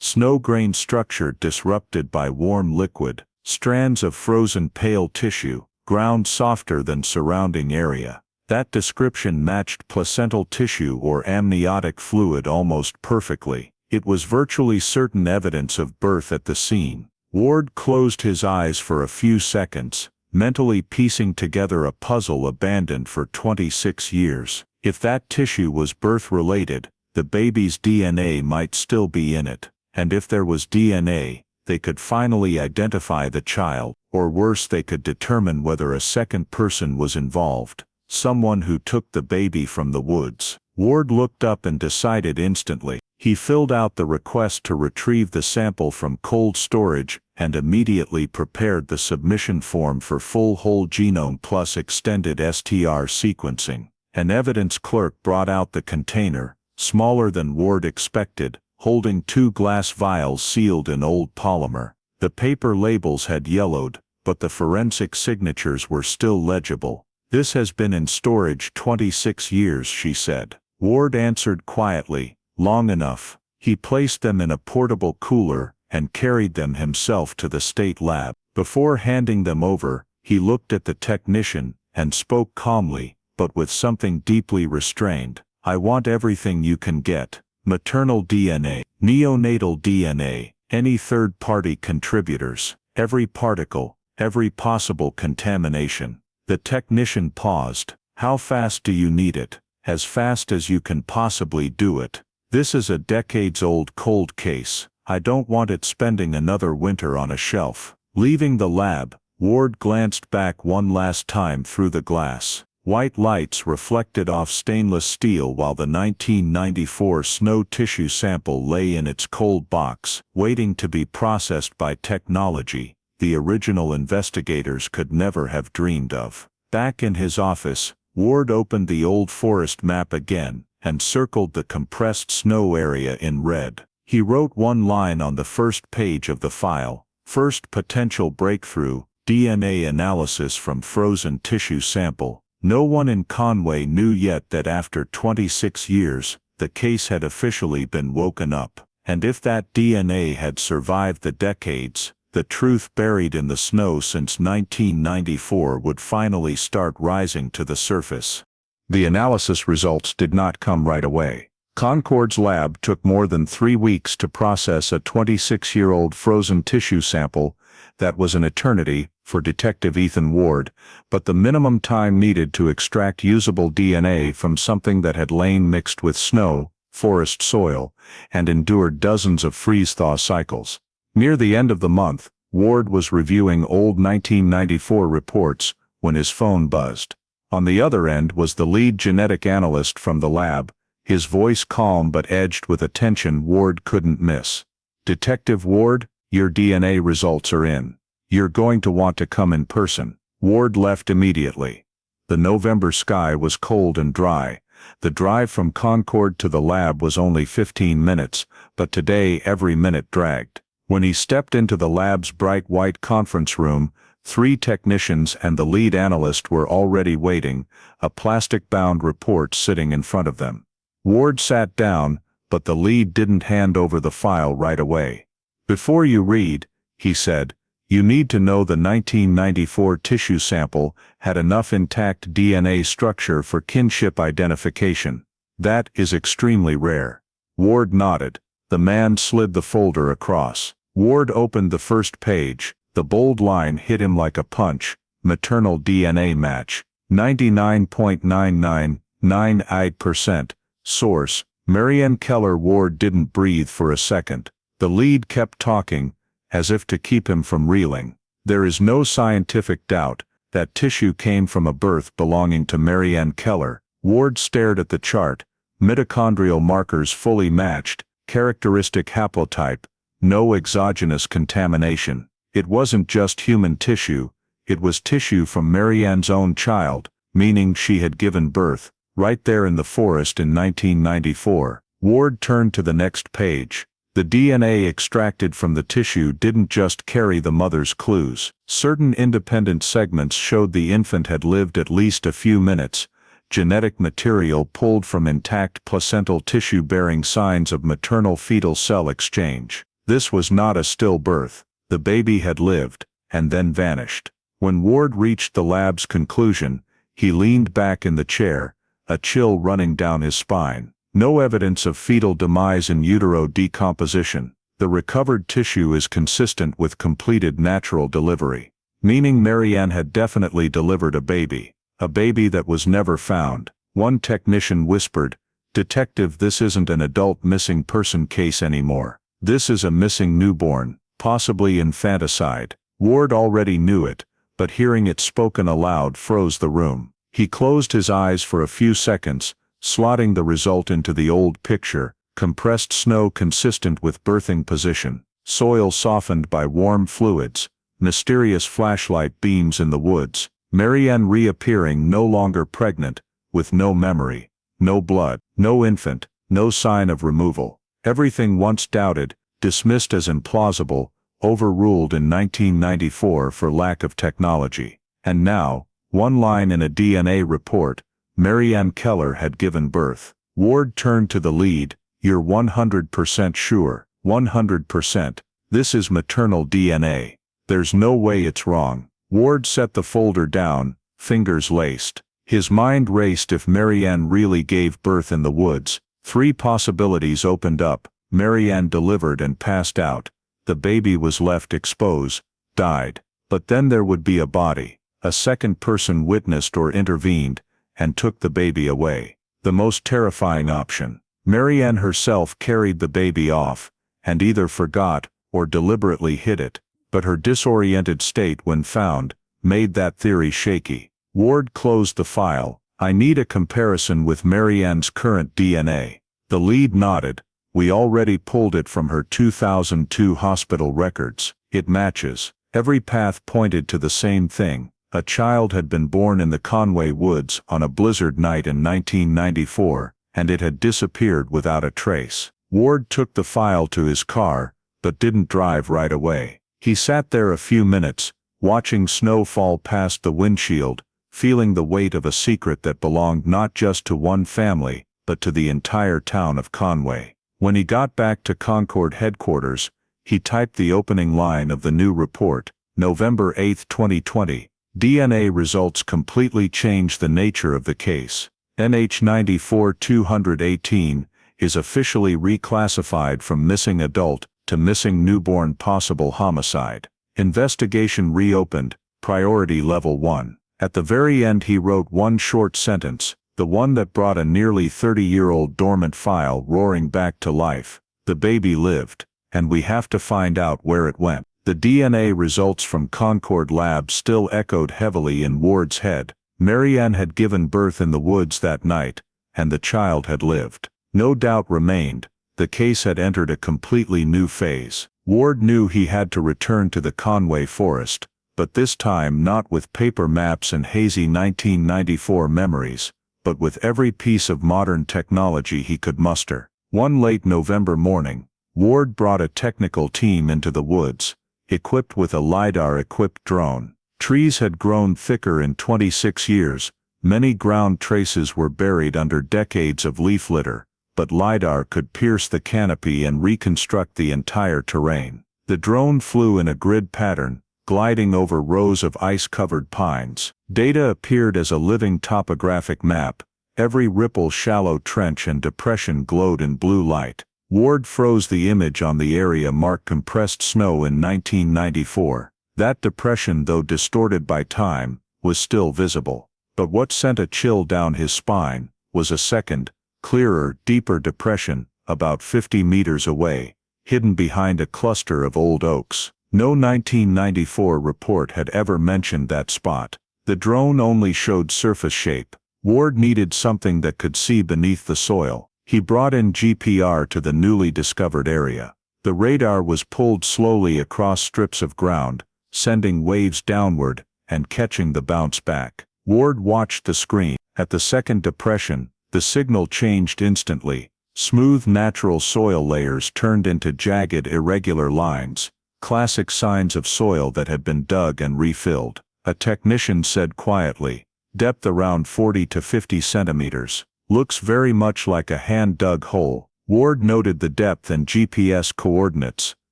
Snow grain structure disrupted by warm liquid, strands of frozen pale tissue, ground softer than surrounding area. That description matched placental tissue or amniotic fluid almost perfectly. It was virtually certain evidence of birth at the scene. Ward closed his eyes for a few seconds, mentally piecing together a puzzle abandoned for 26 years. If that tissue was birth-related, the baby's DNA might still be in it. And if there was DNA, they could finally identify the child, or worse, they could determine whether a second person was involved, someone who took the baby from the woods. Ward looked up and decided instantly. He filled out the request to retrieve the sample from cold storage and immediately prepared the submission form for full whole genome plus extended STR sequencing. An evidence clerk brought out the container, smaller than Ward expected, holding 2 glass vials sealed in old polymer. The paper labels had yellowed, but the forensic signatures were still legible. "This has been in storage 26 years," she said. Ward answered quietly, "Long enough." He placed them in a portable cooler and carried them himself to the state lab. Before handing them over, he looked at the technician and spoke calmly, but with something deeply restrained. "I want everything you can get. Maternal DNA, neonatal DNA, any third-party contributors, every particle, every possible contamination." The technician paused. "How fast do you need it?" "As fast as you can possibly do it. This is a decades-old cold case. I don't want it spending another winter on a shelf." Leaving the lab, Ward glanced back one last time through the glass. White lights reflected off stainless steel while the 1994 snow tissue sample lay in its cold box, waiting to be processed by technology the original investigators could never have dreamed of. Back in his office, Ward opened the old forest map again and circled the compressed snow area in red. He wrote one line on the first page of the file: "First potential breakthrough, DNA analysis from frozen tissue sample." No one in Conway knew yet that after 26 years, the case had officially been woken up. And if that DNA had survived the decades, the truth buried in the snow since 1994 would finally start rising to the surface. The analysis results did not come right away. Concord's lab took more than 3 weeks to process a 26-year-old frozen tissue sample. That was an eternity for Detective Ethan Ward, but the minimum time needed to extract usable DNA from something that had lain mixed with snow, forest soil, and endured dozens of freeze-thaw cycles. Near the end of the month, Ward was reviewing old 1994 reports when his phone buzzed. On the other end was the lead genetic analyst from the lab, his voice calm but edged with a tension Ward couldn't miss. "Detective Ward, your DNA results are in. You're going to want to come in person." Ward left immediately. The November sky was cold and dry. The drive from Concord to the lab was only 15 minutes, but today every minute dragged. When he stepped into the lab's bright white conference room, 3 technicians and the lead analyst were already waiting, a plastic-bound report sitting in front of them. Ward sat down, but the lead didn't hand over the file right away. "Before you read," he said, "you need to know the 1994 tissue sample had enough intact DNA structure for kinship identification. That is extremely rare." Ward nodded. The man slid the folder across. Ward opened the first page. The bold line hit him like a punch. "Maternal DNA match. 99.999%. Source, Marianne Keller." Ward didn't breathe for a second. The lead kept talking, as if to keep him from reeling. "There is no scientific doubt that tissue came from a birth belonging to Marianne Keller." Ward stared at the chart. Mitochondrial markers fully matched, characteristic haplotype, no exogenous contamination. It wasn't just human tissue, it was tissue from Marianne's own child, meaning she had given birth, right there in the forest in 1994. Ward turned to the next page. The DNA extracted from the tissue didn't just carry the mother's clues. Certain independent segments showed the infant had lived at least a few minutes. Genetic material pulled from intact placental tissue bearing signs of maternal-fetal cell exchange. This was not a stillbirth. The baby had lived, and then vanished. When Ward reached the lab's conclusion, he leaned back in the chair, a chill running down his spine. No evidence of fetal demise in utero decomposition. The recovered tissue is consistent with completed natural delivery, meaning Marianne had definitely delivered a baby that was never found. One technician whispered, "Detective, this isn't an adult missing person case anymore. This is a missing newborn, possibly infanticide." Ward already knew it, but hearing it spoken aloud froze the room. He closed his eyes for a few seconds, slotting the result into the old picture: compressed snow consistent with birthing position, soil softened by warm fluids, mysterious flashlight beams in the woods, Marianne reappearing no longer pregnant, with no memory, no blood, no infant, no sign of removal. Everything once doubted, dismissed as implausible, overruled in 1994 for lack of technology. And now, one line in a DNA report: Marianne Keller had given birth. Ward turned to the lead. "You're 100% sure?" 100%. "This is maternal DNA. There's no way it's wrong." Ward set the folder down, fingers laced. His mind raced. If Marianne really gave birth in the woods, 3 possibilities opened up. Marianne delivered and passed out. The baby was left exposed, died. But then there would be a body. A second person witnessed or intervened, and took the baby away. The most terrifying option. Marianne herself carried the baby off, and either forgot or deliberately hid it. But her disoriented state when found made that theory shaky. Ward closed the file. "I need a comparison with Marianne's current DNA." The lead nodded. "We already pulled it from her 2002 hospital records. It matches. Every path pointed to the same thing. A child had been born in the Conway woods on a blizzard night in 1994, and it had disappeared without a trace." Ward took the file to his car, but didn't drive right away. He sat there a few minutes, watching snow fall past the windshield, feeling the weight of a secret that belonged not just to one family, but to the entire town of Conway. When he got back to Concord headquarters, he typed the opening line of the new report: November 8, 2020. DNA results completely changed the nature of the case. NH94-218 is officially reclassified from missing adult to missing newborn, possible homicide. Investigation reopened, priority level 1. At the very end he wrote one short sentence, the one that brought a nearly 30-year-old dormant file roaring back to life: "The baby lived, and we have to find out where it went." The DNA results from Concord Lab still echoed heavily in Ward's head. Marianne had given birth in the woods that night, and the child had lived. No doubt remained. the case had entered a completely new phase. Ward knew he had to return to the Conway forest, but this time not with paper maps and hazy 1994 memories, but with every piece of modern technology he could muster. One late November morning, Ward brought a technical team into the woods, equipped with a LiDAR-equipped drone. Trees had grown thicker in 26 years, many ground traces were buried under decades of leaf litter, but LiDAR could pierce the canopy and reconstruct the entire terrain. The drone flew in a grid pattern, gliding over rows of ice-covered pines. Data appeared as a living topographic map. Every ripple, shallow trench and depression glowed in blue light. Ward froze the image on the area marked compressed snow in 1994. That depression, though distorted by time, was still visible. But what sent a chill down his spine was a second, clearer, deeper depression, about 50 meters away, hidden behind a cluster of old oaks. No 1994 report had ever mentioned that spot. The drone only showed surface shape. Ward needed something that could see beneath the soil. He brought in GPR to the newly discovered area. The radar was pulled slowly across strips of ground, sending waves downward and catching the bounce back. Ward watched the screen. At the second depression, the signal changed instantly. Smooth natural soil layers turned into jagged irregular lines, classic signs of soil that had been dug and refilled. A technician said quietly, "Depth around 40 to 50 centimeters. Looks very much like a hand-dug hole." Ward noted the depth and GPS coordinates,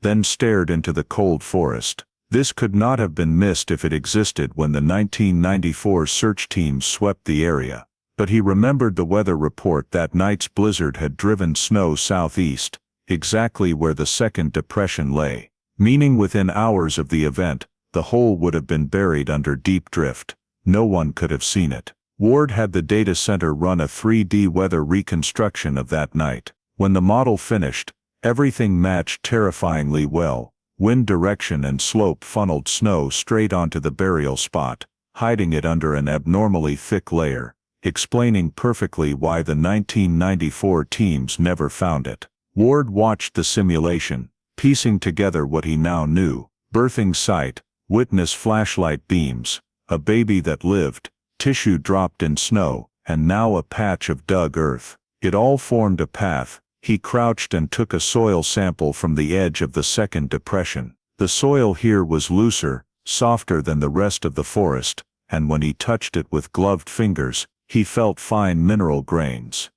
then stared into the cold forest. This could not have been missed if it existed when the 1994 search teams swept the area. But he remembered the weather report that night's blizzard had driven snow southeast, exactly where the second depression lay. Meaning within hours of the event, the hole would have been buried under deep drift. No one could have seen it. Ward had the data center run a 3D weather reconstruction of that night. When the model finished, everything matched terrifyingly well. Wind direction and slope funneled snow straight onto the burial spot, hiding it under an abnormally thick layer, explaining perfectly why the 1994 teams never found it. Ward watched the simulation, piecing together what he now knew. Birthing site, witness flashlight beams, a baby that lived, tissue dropped in snow, and now a patch of dug earth. It all formed a path. He crouched and took a soil sample from the edge of the second depression. The soil here was looser, softer than the rest of the forest, and when he touched it with gloved fingers, he felt fine mineral grains.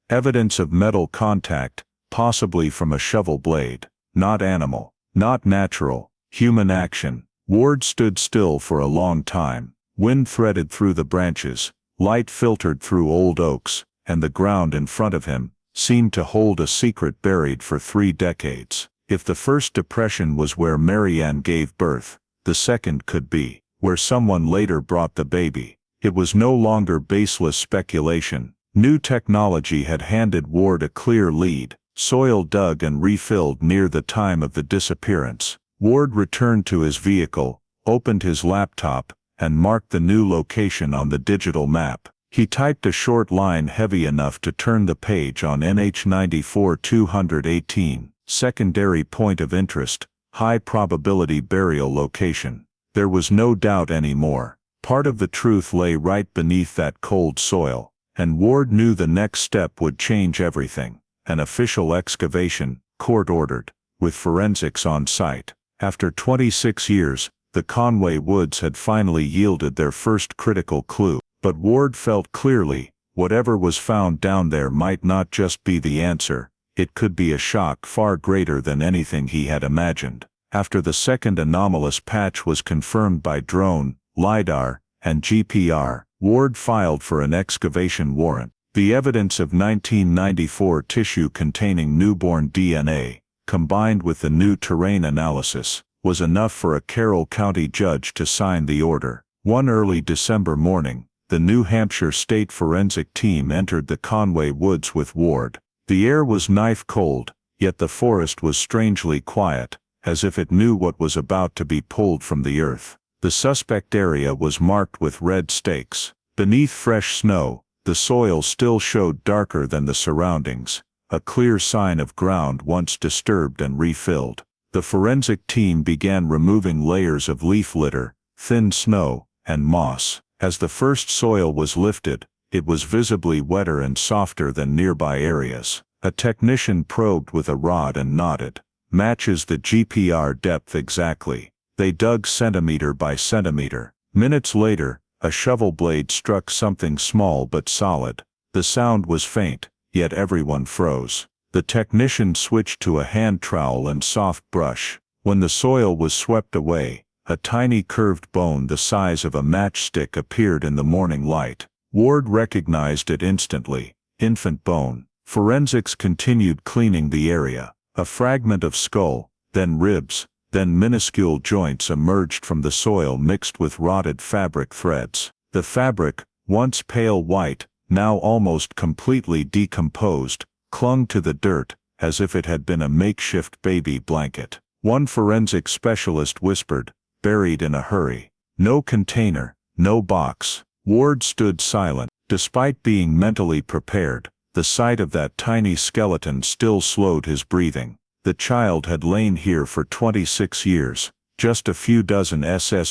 Evidence of metal contact, possibly from a shovel blade. Not animal, not natural, human action. Ward stood still for a long time. Wind threaded through the branches, light filtered through old oaks, and the ground in front of him seemed to hold a secret buried for 3 decades. If the first depression was where Marianne gave birth, the second could be where someone later brought the baby. It was no longer baseless speculation. New technology had handed Ward a clear lead. Soil dug and refilled near the time of the disappearance. Ward returned to his vehicle, opened his laptop, and marked the new location on the digital map. He typed a short line heavy enough to turn the page on NH 94-218, secondary point of interest, high probability burial location. There was no doubt anymore. Part of the truth lay right beneath that cold soil, and Ward knew the next step would change everything. An official excavation, court-ordered, with forensics on site. After 26 years, the Conway woods had finally yielded their first critical clue. But Ward felt clearly, whatever was found down there might not just be the answer, it could be a shock far greater than anything he had imagined. After the second anomalous patch was confirmed by drone, LiDAR, and GPR, Ward filed for an excavation warrant. The evidence of 1994 tissue containing newborn DNA, combined with the new terrain analysis, was enough for a Carroll County judge to sign the order. One early December morning, the New Hampshire State Forensic Team entered the Conway woods with Ward. The air was knife cold, yet the forest was strangely quiet, as if it knew what was about to be pulled from the earth. The suspect area was marked with red stakes. Beneath fresh snow, the soil still showed darker than the surroundings, a clear sign of ground once disturbed and refilled. The forensic team began removing layers of leaf litter, thin snow, and moss. As the first soil was lifted, it was visibly wetter and softer than nearby areas. A technician probed with a rod and nodded. Matches the GPR depth exactly. They dug centimeter by centimeter. Minutes later, a shovel blade struck something small but solid. The sound was faint, yet everyone froze. The technician switched to a hand trowel and soft brush. When the soil was swept away, a tiny curved bone the size of a matchstick appeared in the morning light. Ward recognized it instantly. Infant bone. Forensics continued cleaning the area. A fragment of skull, then ribs, then minuscule joints emerged from the soil mixed with rotted fabric threads. The fabric, once pale white, now almost completely decomposed, clung to the dirt, as if it had been a makeshift baby blanket. One forensic specialist whispered, "Buried in a hurry. No container, no box." Ward stood silent. Despite being mentally prepared, the sight of that tiny skeleton still slowed his breathing. The child had lain here for 26 years, just a few dozen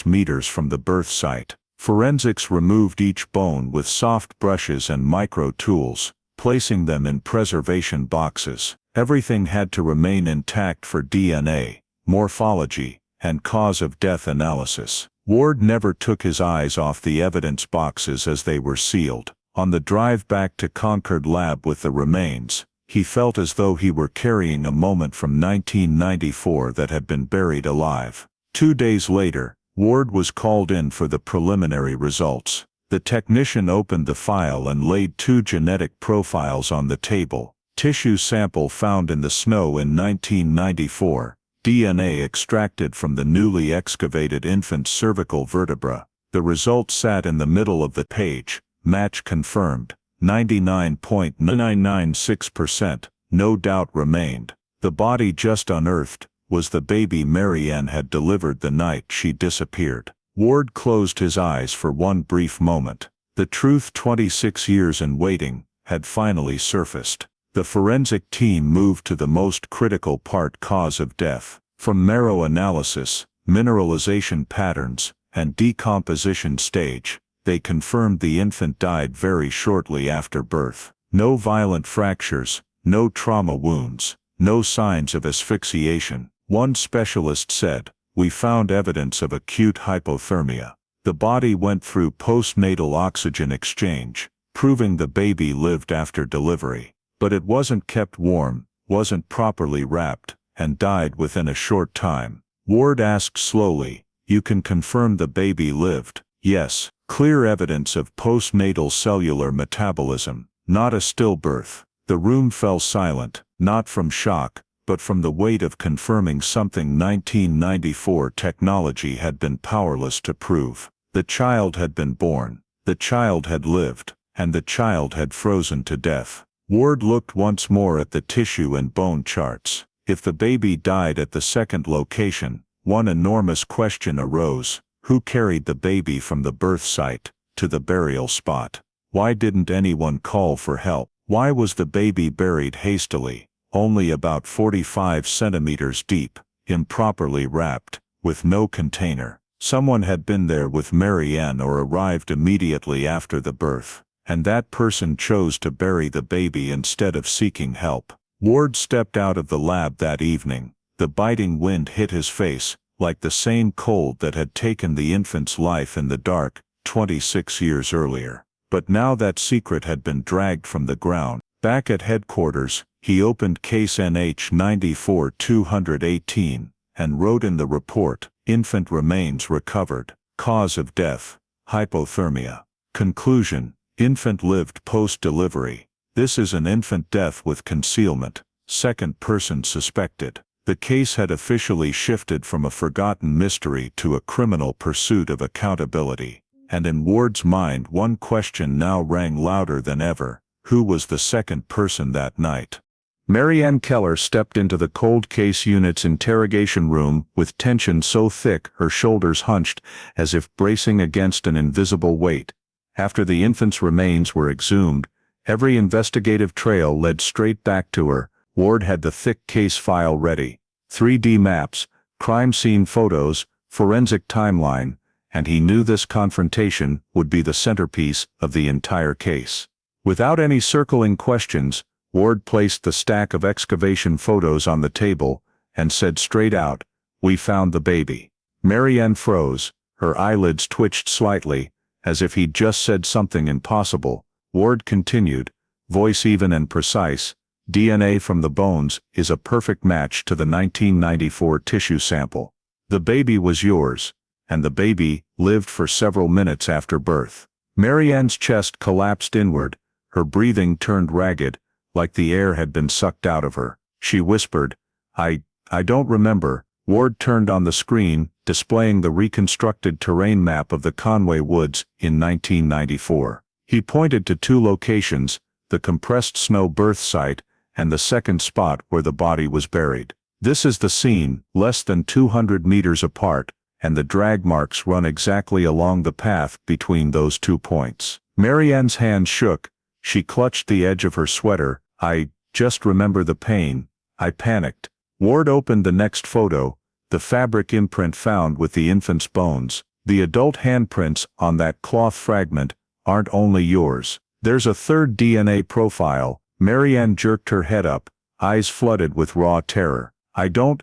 meters from the birth site. Forensics removed each bone with soft brushes and micro-tools, placing them in preservation boxes. Everything had to remain intact for DNA, morphology, and cause of death analysis. Ward never took his eyes off the evidence boxes as they were sealed. On the drive back to Concord Lab with the remains, he felt as though he were carrying a moment from 1994 that had been buried alive. 2 days later, Ward was called in for the preliminary results. The technician opened the file and laid 2 genetic profiles on the table. Tissue sample found in the snow in 1994. DNA extracted from the newly excavated infant's cervical vertebra. The results sat in the middle of the page. Match confirmed. 99.996%. No doubt remained. The body just unearthed was the baby Marianne had delivered the night she disappeared. Ward closed his eyes for one brief moment. The truth, 26 years in waiting, had finally surfaced. The forensic team moved to the most critical part: cause of death. From marrow analysis, mineralization patterns, and decomposition stage, they confirmed the infant died very shortly after birth. No violent fractures, no trauma wounds, no signs of asphyxiation. One specialist said, "We found evidence of acute hypothermia." The body went through postnatal oxygen exchange, proving the baby lived after delivery. But it wasn't kept warm, wasn't properly wrapped, and died within a short time. Ward asked slowly, "You can confirm the baby lived?" "Yes." Clear evidence of postnatal cellular metabolism, not a stillbirth. The room fell silent, not from shock, but from the weight of confirming something 1994 technology had been powerless to prove. The child had been born, the child had lived, and the child had frozen to death. Ward looked once more at the tissue and bone charts. If the baby died at the second location, one enormous question arose: who carried the baby from the birth site to the burial spot? Why didn't anyone call for help? Why was the baby buried hastily, only about 45 centimeters deep, improperly wrapped, with no container? Someone had been there with Marianne or arrived immediately after the birth, and that person chose to bury the baby instead of seeking help. Ward stepped out of the lab that evening. The biting wind hit his face, like the same cold that had taken the infant's life in the dark 26 years earlier. But now that secret had been dragged from the ground. Back at headquarters, he opened case NH-94-218, and wrote in the report, "Infant remains recovered. Cause of death, hypothermia. Conclusion, infant lived post-delivery. This is an infant death with concealment. Second person suspected." The case had officially shifted from a forgotten mystery to a criminal pursuit of accountability. And in Ward's mind one question now rang louder than ever: who was the second person that night? Marianne Keller stepped into the cold case unit's interrogation room with tension so thick her shoulders hunched as if bracing against an invisible weight. After the infant's remains were exhumed, Every investigative trail led straight back to her. Ward had the thick case file ready. 3D maps, crime scene photos, forensic timeline, and he knew this confrontation would be the centerpiece of the entire case. Without any circling questions, Ward placed the stack of excavation photos on the table and said straight out, "We found the baby." Marianne froze, her eyelids twitched slightly, as if he'd just said something impossible. Ward continued, voice even and precise, "DNA from the bones is a perfect match to the 1994 tissue sample. The baby was yours, and the baby lived for several minutes after birth." Marianne's chest collapsed inward, her breathing turned ragged, like the air had been sucked out of her. She whispered, I don't remember." Ward turned on the screen, displaying the reconstructed terrain map of the Conway woods in 1994. He pointed to two locations, the compressed snow birth site and the second spot where the body was buried. "This is the scene, less than 200 meters apart, and the drag marks run exactly along the path between those 2 points." Marianne's hand shook. She clutched the edge of her sweater. "I just remember the pain." I panicked. Ward opened the next photo, the fabric imprint found with the infant's bones. "The adult handprints on that cloth fragment aren't only yours. There's a third DNA profile." Marianne jerked her head up, eyes flooded with raw terror. I don't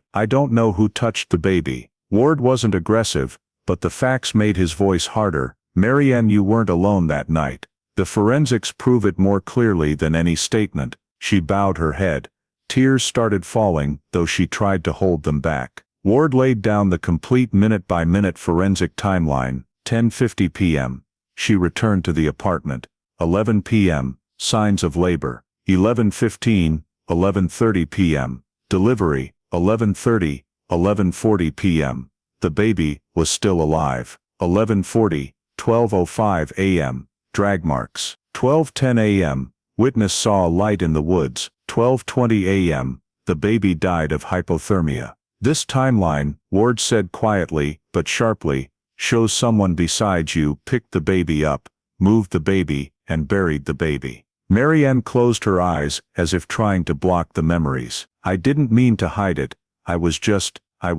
know who touched the baby." Ward wasn't aggressive, but the facts made his voice harder. "Marianne, you weren't alone that night. The forensics prove it more clearly than any statement." She bowed her head. Tears started falling, though she tried to hold them back. Ward laid down the complete minute-by-minute forensic timeline. 10:50 p.m. She returned to the apartment. 11 p.m. Signs of labor. 11:15, 11:30 p.m. Delivery. 11:30, 11:40 p.m. The baby was still alive. 11:40, 12:05 a.m. Drag marks. 12:10 a.m. Witness saw a light in the woods. 12:20 a.m. The baby died of hypothermia. "This timeline," Ward said quietly, but sharply, "shows someone besides you picked the baby up, moved the baby, and buried the baby." Marianne closed her eyes, as if trying to block the memories. "I didn't mean to hide it. I was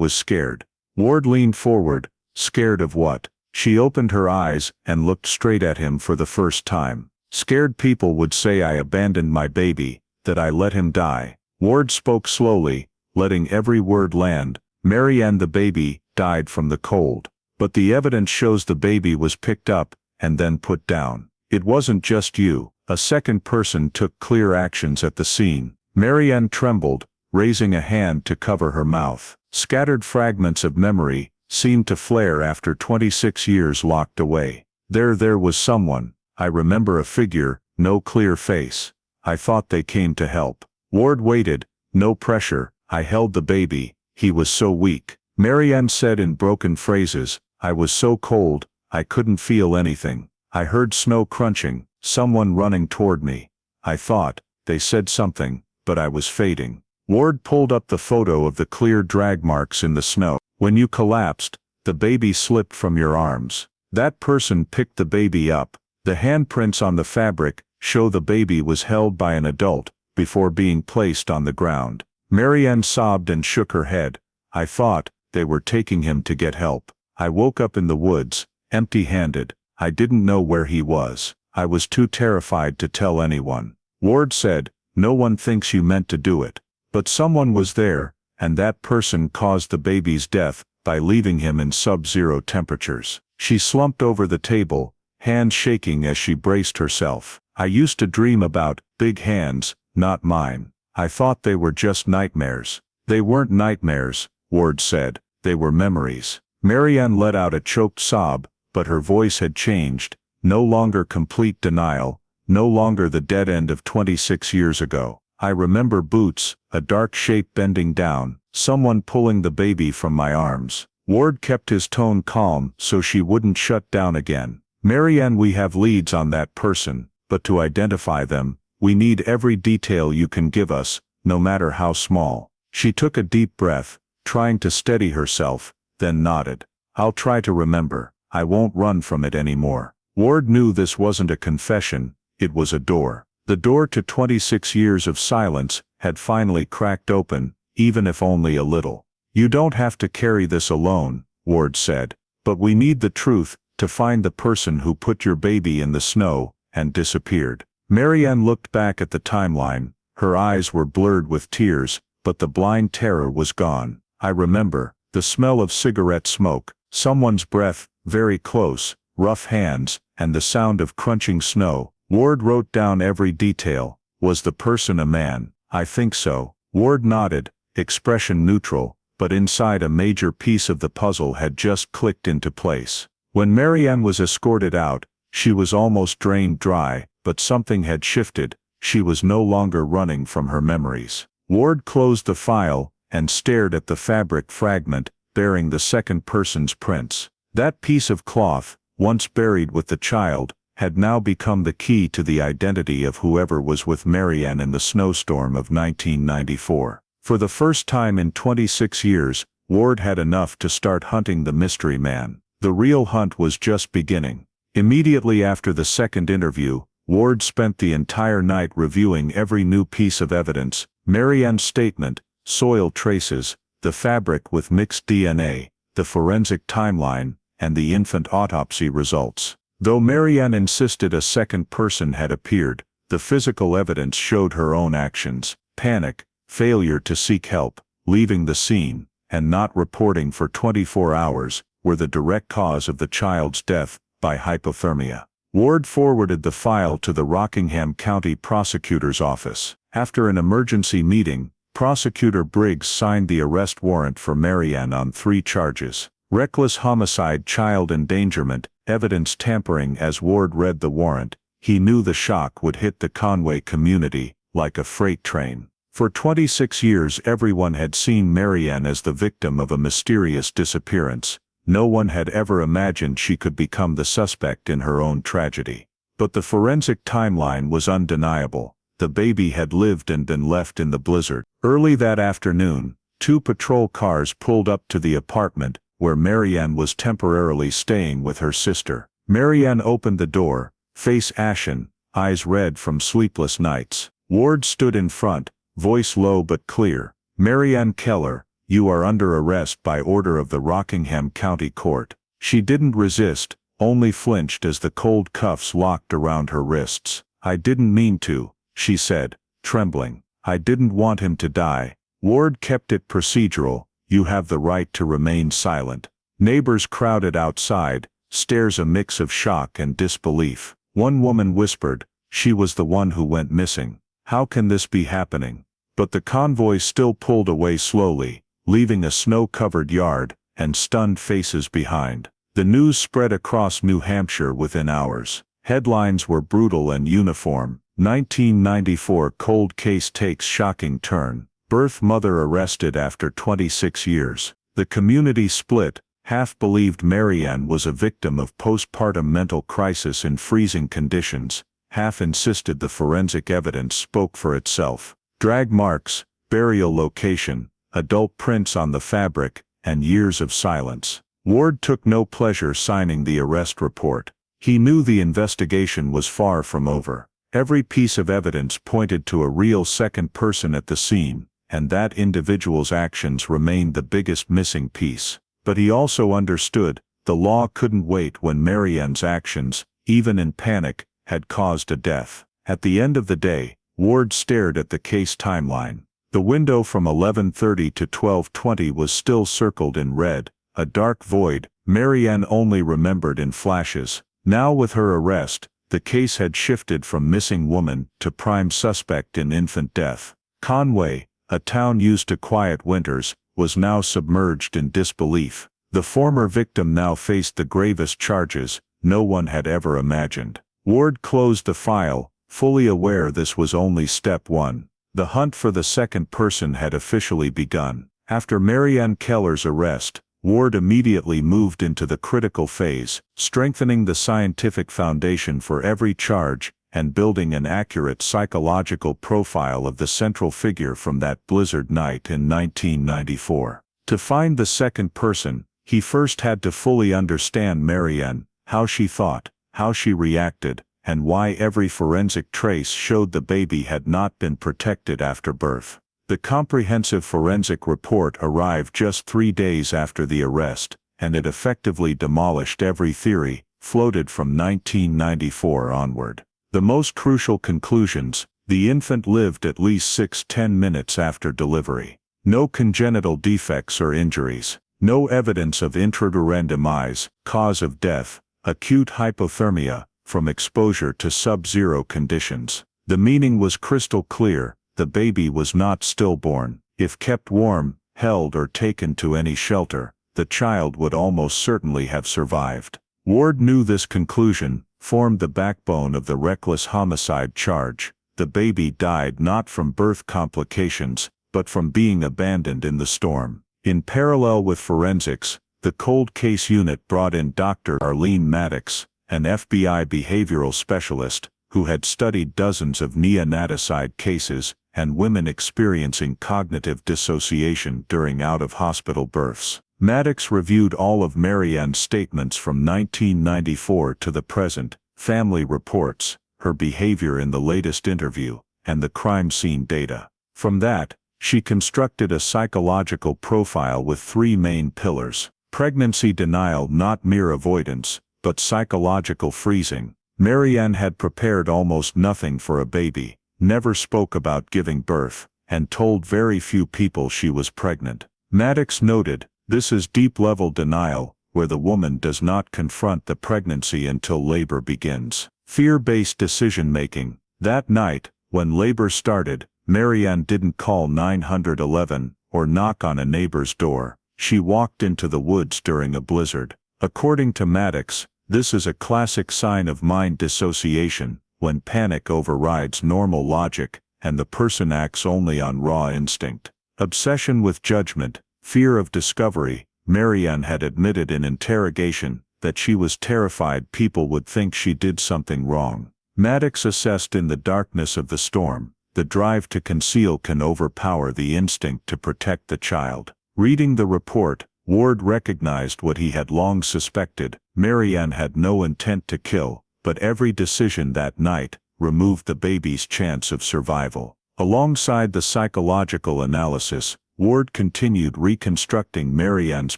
scared." Ward leaned forward. "Scared of what?" She opened her eyes and looked straight at him for the first time. "Scared people would say I abandoned my baby, that I let him die." Ward spoke slowly, letting every word land. "Marianne, the baby died from the cold. But the evidence shows the baby was picked up and then put down. It wasn't just you." A second person took clear actions at the scene. Marianne trembled, raising a hand to cover her mouth. Scattered fragments of memory seemed to flare after 26 years locked away. There was someone. I remember a figure, no clear face. I thought they came to help." Ward waited, no pressure. "I held the baby. He was so weak." Marianne said in broken phrases, "I was so cold, I couldn't feel anything. I heard snow crunching, someone running toward me. I thought they said something, but I was fading." Ward pulled up the photo of the clear drag marks in the snow. "When you collapsed, the baby slipped from your arms. That person picked the baby up. The handprints on the fabric show the baby was held by an adult before being placed on the ground." Marianne sobbed and shook her head. "I thought they were taking him to get help. I woke up in the woods, empty-handed. I didn't know where he was. I was too terrified to tell anyone." Ward said, "No one thinks you meant to do it. But someone was there, and that person caused the baby's death by leaving him in sub-zero temperatures." She slumped over the table, hands shaking as she braced herself. "I used to dream about big hands, not mine. I thought they were just nightmares." "They weren't nightmares," Ward said. "They were memories." Marianne let out a choked sob, but her voice had changed. No longer complete denial, no longer the dead end of 26 years ago. "I remember boots, a dark shape bending down, someone pulling the baby from my arms." Ward kept his tone calm so she wouldn't shut down again. "Marianne, we have leads on that person, but to identify them, we need every detail you can give us, no matter how small." She took a deep breath, trying to steady herself, then nodded. "I'll try to remember. I won't run from it anymore." Ward knew this wasn't a confession, it was a door. The door to 26 years of silence had finally cracked open, even if only a little. "You don't have to carry this alone," Ward said. "But we need the truth to find the person who put your baby in the snow and disappeared." Marianne looked back at the timeline. Her eyes were blurred with tears, but the blind terror was gone. "I remember the smell of cigarette smoke, someone's breath, very close, rough hands, and the sound of crunching snow." Ward wrote down every detail. "Was the person a man?" "I think so." Ward nodded, expression neutral, but inside a major piece of the puzzle had just clicked into place. When Marianne was escorted out, she was almost drained dry, but something had shifted. She was no longer running from her memories. Ward closed the file and stared at the fabric fragment bearing the second person's prints. That piece of cloth, once buried with the child, had now become the key to the identity of whoever was with Marianne in the snowstorm of 1994. For the first time in 26 years, Ward had enough to start hunting the mystery man. The real hunt was just beginning. Immediately after the second interview, Ward spent the entire night reviewing every new piece of evidence: Marianne's statement, soil traces, the fabric with mixed DNA, the forensic timeline, and the infant autopsy results. Though Marianne insisted a second person had appeared, the physical evidence showed her own actions: panic, failure to seek help, leaving the scene, and not reporting for 24 hours, were the direct cause of the child's death by hypothermia. Ward forwarded the file to the Rockingham County Prosecutor's Office. After an emergency meeting, Prosecutor Briggs signed the arrest warrant for Marianne on 3 charges: reckless homicide, child endangerment, evidence tampering. As Ward read the warrant, he knew the shock would hit the Conway community like a freight train. For 26 years everyone had seen Marianne as the victim of a mysterious disappearance. No one had ever imagined she could become the suspect in her own tragedy. But the forensic timeline was undeniable. The baby had lived and been left in the blizzard. Early that afternoon, 2 patrol cars pulled up to the apartment where Marianne was temporarily staying with her sister. Marianne opened the door, face ashen, eyes red from sleepless nights. Ward stood in front, voice low but clear. "Marianne Keller, you are under arrest by order of the Rockingham County Court." She didn't resist, only flinched as the cold cuffs locked around her wrists. "I didn't mean to," she said, trembling. "I didn't want him to die." Ward kept it procedural: "You have the right to remain silent." Neighbors crowded outside, stares a mix of shock and disbelief. One woman whispered, "She was the one who went missing. How can this be happening?" But the convoy still pulled away slowly, leaving a snow-covered yard and stunned faces behind. The news spread across New Hampshire within hours. Headlines were brutal and uniform: 1994 cold case takes shocking turn. Birth mother arrested after 26 years. The community split. Half believed Marianne was a victim of postpartum mental crisis in freezing conditions. Half insisted the forensic evidence spoke for itself. Drag marks, burial location, adult prints on the fabric, and years of silence. Ward took no pleasure signing the arrest report. He knew the investigation was far from over. Every piece of evidence pointed to a real second person at the scene, and that individual's actions remained the biggest missing piece. But he also understood, the law couldn't wait when Marianne's actions, even in panic, had caused a death. At the end of the day, Ward stared at the case timeline. The window from 11:30 to 12:20 was still circled in red, a dark void Marianne only remembered in flashes. Now with her arrest, the case had shifted from missing woman to prime suspect in infant death. Conway, a town used to quiet winters, was now submerged in disbelief. The former victim now faced the gravest charges no one had ever imagined. Ward closed the file, fully aware this was only step 1. The hunt for the second person had officially begun. After Marianne Keller's arrest, Ward immediately moved into the critical phase, strengthening the scientific foundation for every charge, and building an accurate psychological profile of the central figure from that blizzard night in 1994. To find the second person, he first had to fully understand Marianne, how she thought, how she reacted, and why every forensic trace showed the baby had not been protected after birth. The comprehensive forensic report arrived just 3 days after the arrest, and it effectively demolished every theory floated from 1994 onward. The most crucial conclusions: the infant lived at least 6–10 minutes after delivery. No congenital defects or injuries. No evidence of intrauterine demise, cause of death, acute hypothermia, from exposure to sub-zero conditions. The meaning was crystal clear: the baby was not stillborn. If kept warm, held or taken to any shelter, the child would almost certainly have survived. Ward knew this conclusion formed the backbone of the reckless homicide charge. The baby died not from birth complications, but from being abandoned in the storm. In parallel with forensics, the cold case unit brought in Dr. Arlene Maddox, an FBI behavioral specialist, who had studied dozens of neonaticide cases and women experiencing cognitive dissociation during out-of-hospital births. Maddox reviewed all of Marianne's statements from 1994 to the present, family reports, her behavior in the latest interview, and the crime scene data. From that, she constructed a psychological profile with 3 main pillars: pregnancy denial, not mere avoidance, but psychological freezing. Marianne had prepared almost nothing for a baby, never spoke about giving birth, and told very few people she was pregnant. Maddox noted, this is deep-level denial, where the woman does not confront the pregnancy until labor begins. Fear-based decision-making. That night, when labor started, Marianne didn't call 911 or knock on a neighbor's door. She walked into the woods during a blizzard. According to Maddox, this is a classic sign of mind dissociation, when panic overrides normal logic, and the person acts only on raw instinct. Obsession with judgment, fear of discovery. Marianne had admitted in interrogation that she was terrified people would think she did something wrong. Maddox assessed in the darkness of the storm, the drive to conceal can overpower the instinct to protect the child. Reading the report, Ward recognized what he had long suspected: Marianne had no intent to kill, but every decision that night removed the baby's chance of survival. Alongside the psychological analysis, Ward continued reconstructing Marianne's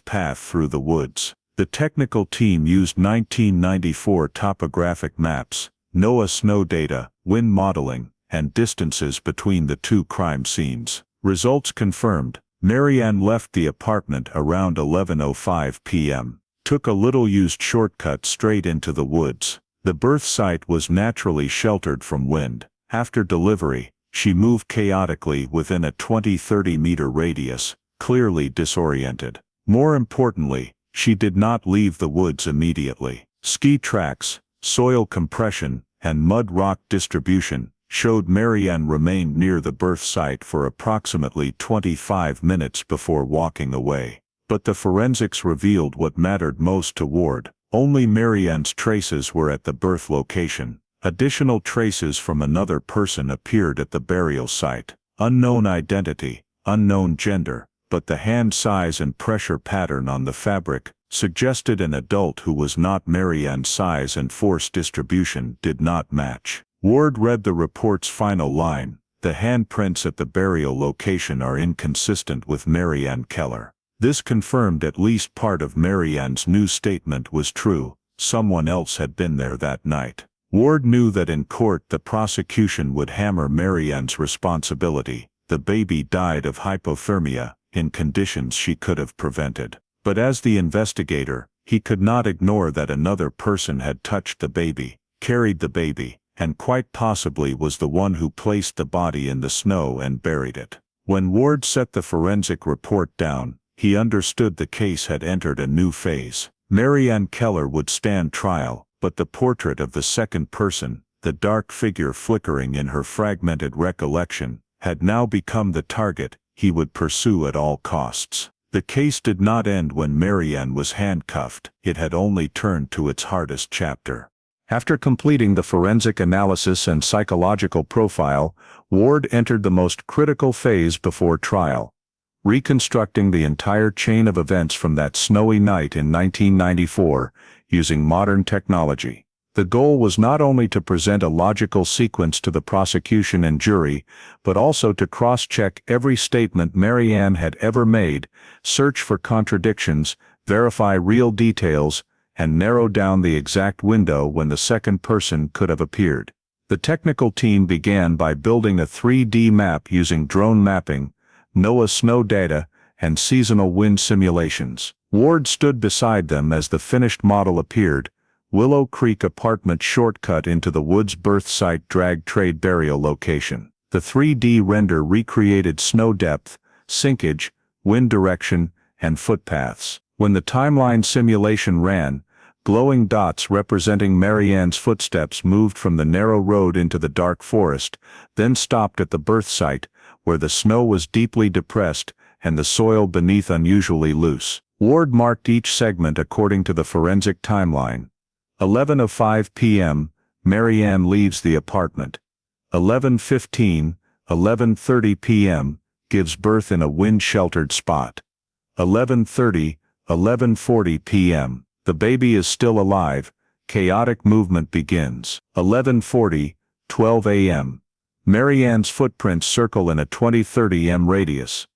path through the woods. The technical team used 1994 topographic maps, NOAA snow data, wind modeling, and distances between the 2 crime scenes. Results confirmed: Marianne left the apartment around 11:05 p.m., took a little-used shortcut straight into the woods. The birth site was naturally sheltered from wind. After delivery, she moved chaotically within a 20–30 meter radius, clearly disoriented. More importantly, she did not leave the woods immediately. Ski tracks, soil compression, and mud rock distribution showed Marianne remained near the birth site for approximately 25 minutes before walking away. But the forensics revealed what mattered most to Ward: only Marianne's traces were at the birth location. Additional traces from another person appeared at the burial site. Unknown identity, unknown gender, but the hand size and pressure pattern on the fabric suggested an adult who was not Marianne's size, and force distribution did not match. Ward read the report's final line: the handprints at the burial location are inconsistent with Marianne Keller. This confirmed at least part of Marianne's new statement was true: someone else had been there that night. Ward knew that in court the prosecution would hammer Marianne's responsibility. The baby died of hypothermia, in conditions she could have prevented. But as the investigator, he could not ignore that another person had touched the baby, carried the baby, and quite possibly was the one who placed the body in the snow and buried it. When Ward set the forensic report down, he understood the case had entered a new phase. Marianne Keller would stand trial, but the portrait of the second person, the dark figure flickering in her fragmented recollection, had now become the target he would pursue at all costs. The case did not end when Marianne was handcuffed. It had only turned to its hardest chapter. After completing the forensic analysis and psychological profile, Ward entered the most critical phase before trial: reconstructing the entire chain of events from that snowy night in 1994, using modern technology. The goal was not only to present a logical sequence to the prosecution and jury, but also to cross-check every statement Marianne had ever made, search for contradictions, verify real details, and narrow down the exact window when the second person could have appeared. The technical team began by building a 3D map using drone mapping, NOAA snow data, and seasonal wind simulations. Ward stood beside them as the finished model appeared. Willow Creek apartment shortcut into the woods birth site drag trade burial location. The 3D render recreated snow depth, sinkage, wind direction, and footpaths. When the timeline simulation ran, glowing dots representing Marianne's footsteps moved from the narrow road into the dark forest, then stopped at the birth site, where the snow was deeply depressed and the soil beneath unusually loose. Ward marked each segment according to the forensic timeline. 11:05 p.m., Marianne leaves the apartment. 11:15, 11:30 p.m., gives birth in a wind-sheltered spot. 11:30, 11:40 p.m., the baby is still alive, chaotic movement begins. 11:40, 12 a.m., Marianne's footprints circle in a 20-30 m radius.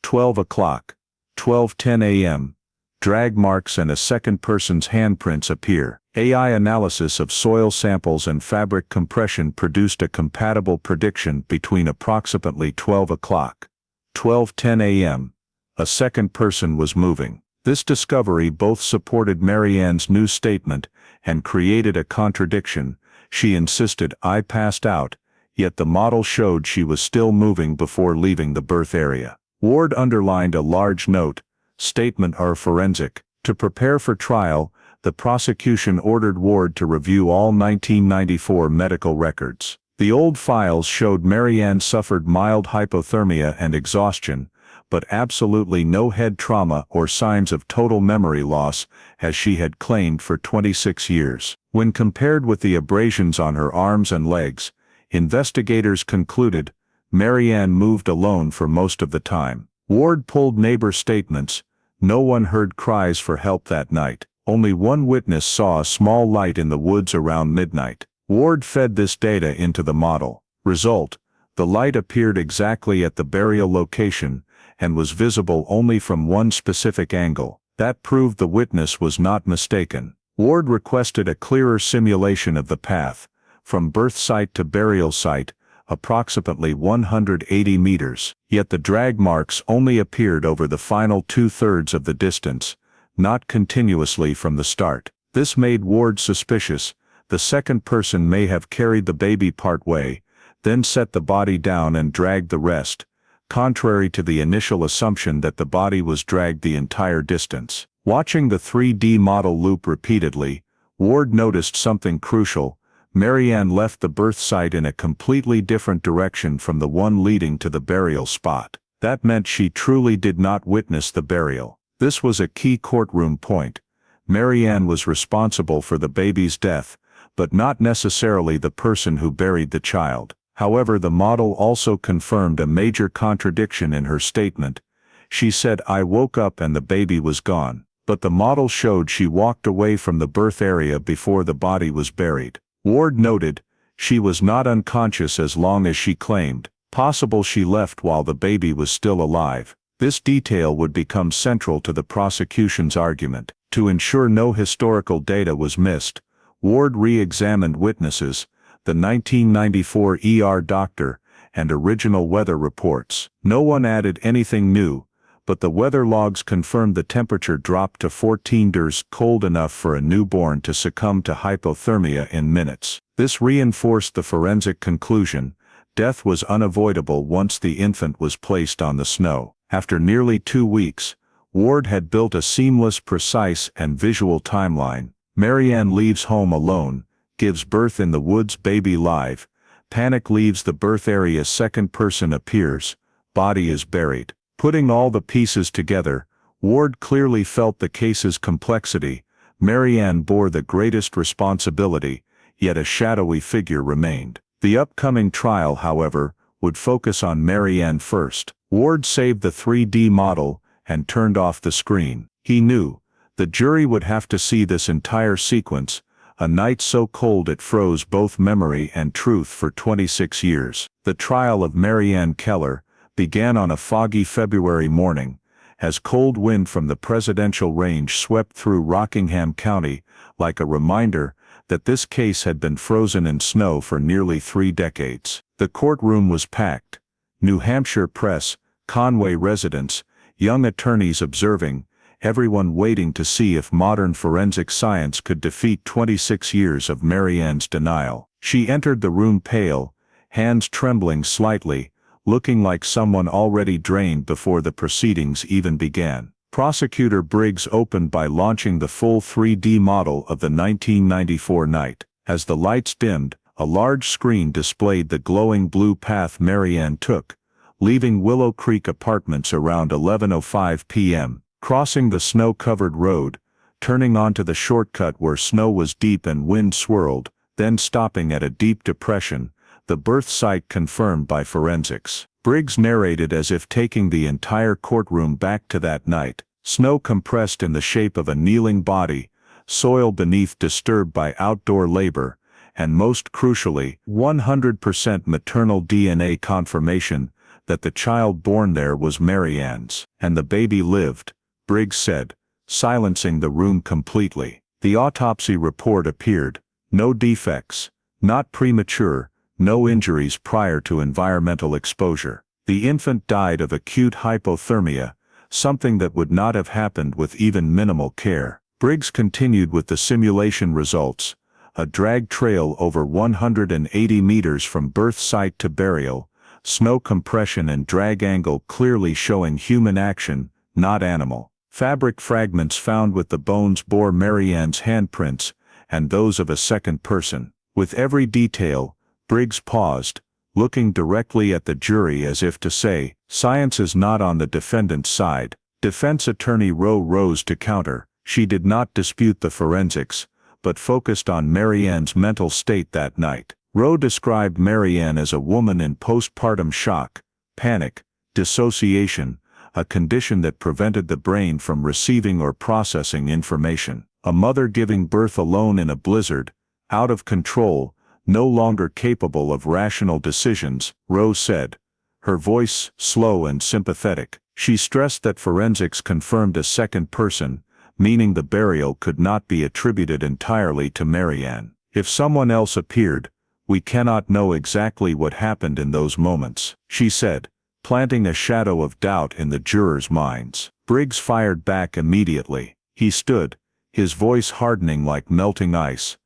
12 o'clock, 12:10 a.m., drag marks and a second person's handprints appear. AI analysis of soil samples and fabric compression produced a compatible prediction between approximately 12 o'clock, 12:10 a.m. A second person was moving. This discovery both supported Marianne's new statement and created a contradiction. She insisted I passed out, yet the model showed she was still moving before leaving the birth area. Ward underlined a large note, "Statement are forensic." To prepare for trial, the prosecution ordered Ward to review all 1994 medical records. The old files showed Marianne suffered mild hypothermia and exhaustion, but absolutely no head trauma or signs of total memory loss, as she had claimed for 26 years. When compared with the abrasions on her arms and legs, investigators concluded Marianne moved alone for most of the time. Ward pulled neighbor statements. No one heard cries for help that night. Only one witness saw a small light in the woods around midnight. Ward fed this data into the model. Result: the light appeared exactly at the burial location and was visible only from one specific angle. That proved the witness was not mistaken. Ward requested a clearer simulation of the path, from birth site to burial site, approximately 180 meters. Yet the drag marks only appeared over the final 2/3 of the distance, not continuously from the start. This made Ward suspicious. The second person may have carried the baby part way, then set the body down and dragged the rest, contrary to the initial assumption that the body was dragged the entire distance. Watching the 3D model loop repeatedly, Ward noticed something crucial. Marianne left the birth site in a completely different direction from the one leading to the burial spot. That meant she truly did not witness the burial. This was a key courtroom point. Marianne was responsible for the baby's death, but not necessarily the person who buried the child. However, the model also confirmed a major contradiction in her statement. She said, "I woke up and the baby was gone." But the model showed she walked away from the birth area before the body was buried. Ward noted, she was not unconscious as long as she claimed. Possible she left while the baby was still alive. This detail would become central to the prosecution's argument. To ensure no historical data was missed, Ward re-examined witnesses, the 1994 ER doctor, and original weather reports. No one added anything new, but the weather logs confirmed the temperature dropped to 14 degrees, cold enough for a newborn to succumb to hypothermia in minutes. This reinforced the forensic conclusion: death was unavoidable once the infant was placed on the snow. After nearly 2 weeks, Ward had built a seamless, precise, and visual timeline. Marianne leaves home alone, gives birth in the woods, baby live, panic leaves the birth area, second person appears, body is buried. Putting all the pieces together, Ward clearly felt the case's complexity. Marianne bore the greatest responsibility, yet a shadowy figure remained. The upcoming trial, however, would focus on Marianne first. Ward saved the 3D model and turned off the screen. He knew the jury would have to see this entire sequence, a night so cold it froze both memory and truth for 26 years. The trial of Marianne Keller began on a foggy February morning, as cold wind from the presidential range swept through Rockingham County, like a reminder that this case had been frozen in snow for nearly 3 decades. The courtroom was packed. New Hampshire press, Conway residents, young attorneys observing, everyone waiting to see if modern forensic science could defeat 26 years of Marianne's denial. She entered the room pale, hands trembling slightly, looking like someone already drained before the proceedings even began. Prosecutor Briggs opened by launching the full 3D model of the 1994 night. As the lights dimmed, a large screen displayed the glowing blue path Marianne took, leaving Willow Creek Apartments around 11:05 p.m., crossing the snow-covered road, turning onto the shortcut where snow was deep and wind swirled, then stopping at a deep depression, the birth site confirmed by forensics. Briggs narrated as if taking the entire courtroom back to that night. Snow compressed in the shape of a kneeling body, soil beneath disturbed by outdoor labor, and most crucially, 100% maternal DNA confirmation that the child born there was Marianne's. And the baby lived, Briggs said, silencing the room completely. The autopsy report appeared. No defects, not premature, no injuries prior to environmental exposure. The infant died of acute hypothermia, something that would not have happened with even minimal care. Briggs continued with the simulation results, a drag trail over 180 meters from birth site to burial, snow compression and drag angle clearly showing human action, not animal. Fabric fragments found with the bones bore Marianne's handprints, and those of a second person. With every detail, Briggs paused, looking directly at the jury as if to say, "Science is not on the defendant's side." Defense attorney Rowe rose to counter. She did not dispute the forensics, but focused on Marianne's mental state that night. Rowe described Marianne as a woman in postpartum shock, panic, dissociation, a condition that prevented the brain from receiving or processing information. A mother giving birth alone in a blizzard, out of control, no longer capable of rational decisions, Rowe said, her voice slow and sympathetic. She stressed that forensics confirmed a second person, meaning the burial could not be attributed entirely to Marianne. If someone else appeared, we cannot know exactly what happened in those moments, she said, planting a shadow of doubt in the jurors' minds. Briggs fired back immediately. He stood, his voice hardening like melting ice.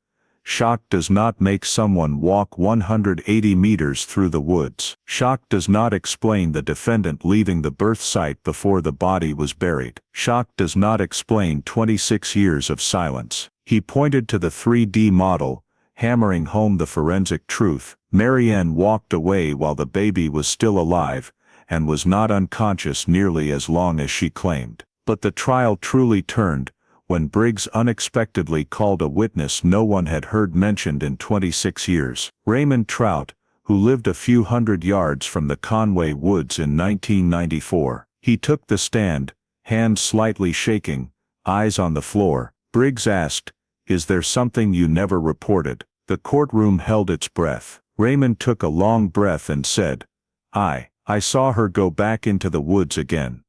Shock does not make someone walk 180 meters through the woods. Shock does not explain the defendant leaving the birth site before the body was buried. Shock does not explain 26 years of silence. He pointed to the 3D model, hammering home the forensic truth. Marianne walked away while the baby was still alive, and was not unconscious nearly as long as she claimed. But the trial truly turned, when Briggs unexpectedly called a witness no one had heard mentioned in 26 years. Raymond Trout, who lived a few hundred yards from the Conway woods in 1994. He took the stand, hands slightly shaking, eyes on the floor. Briggs asked, "Is there something you never reported?" The courtroom held its breath. Raymond took a long breath and said, I saw her go back into the woods again.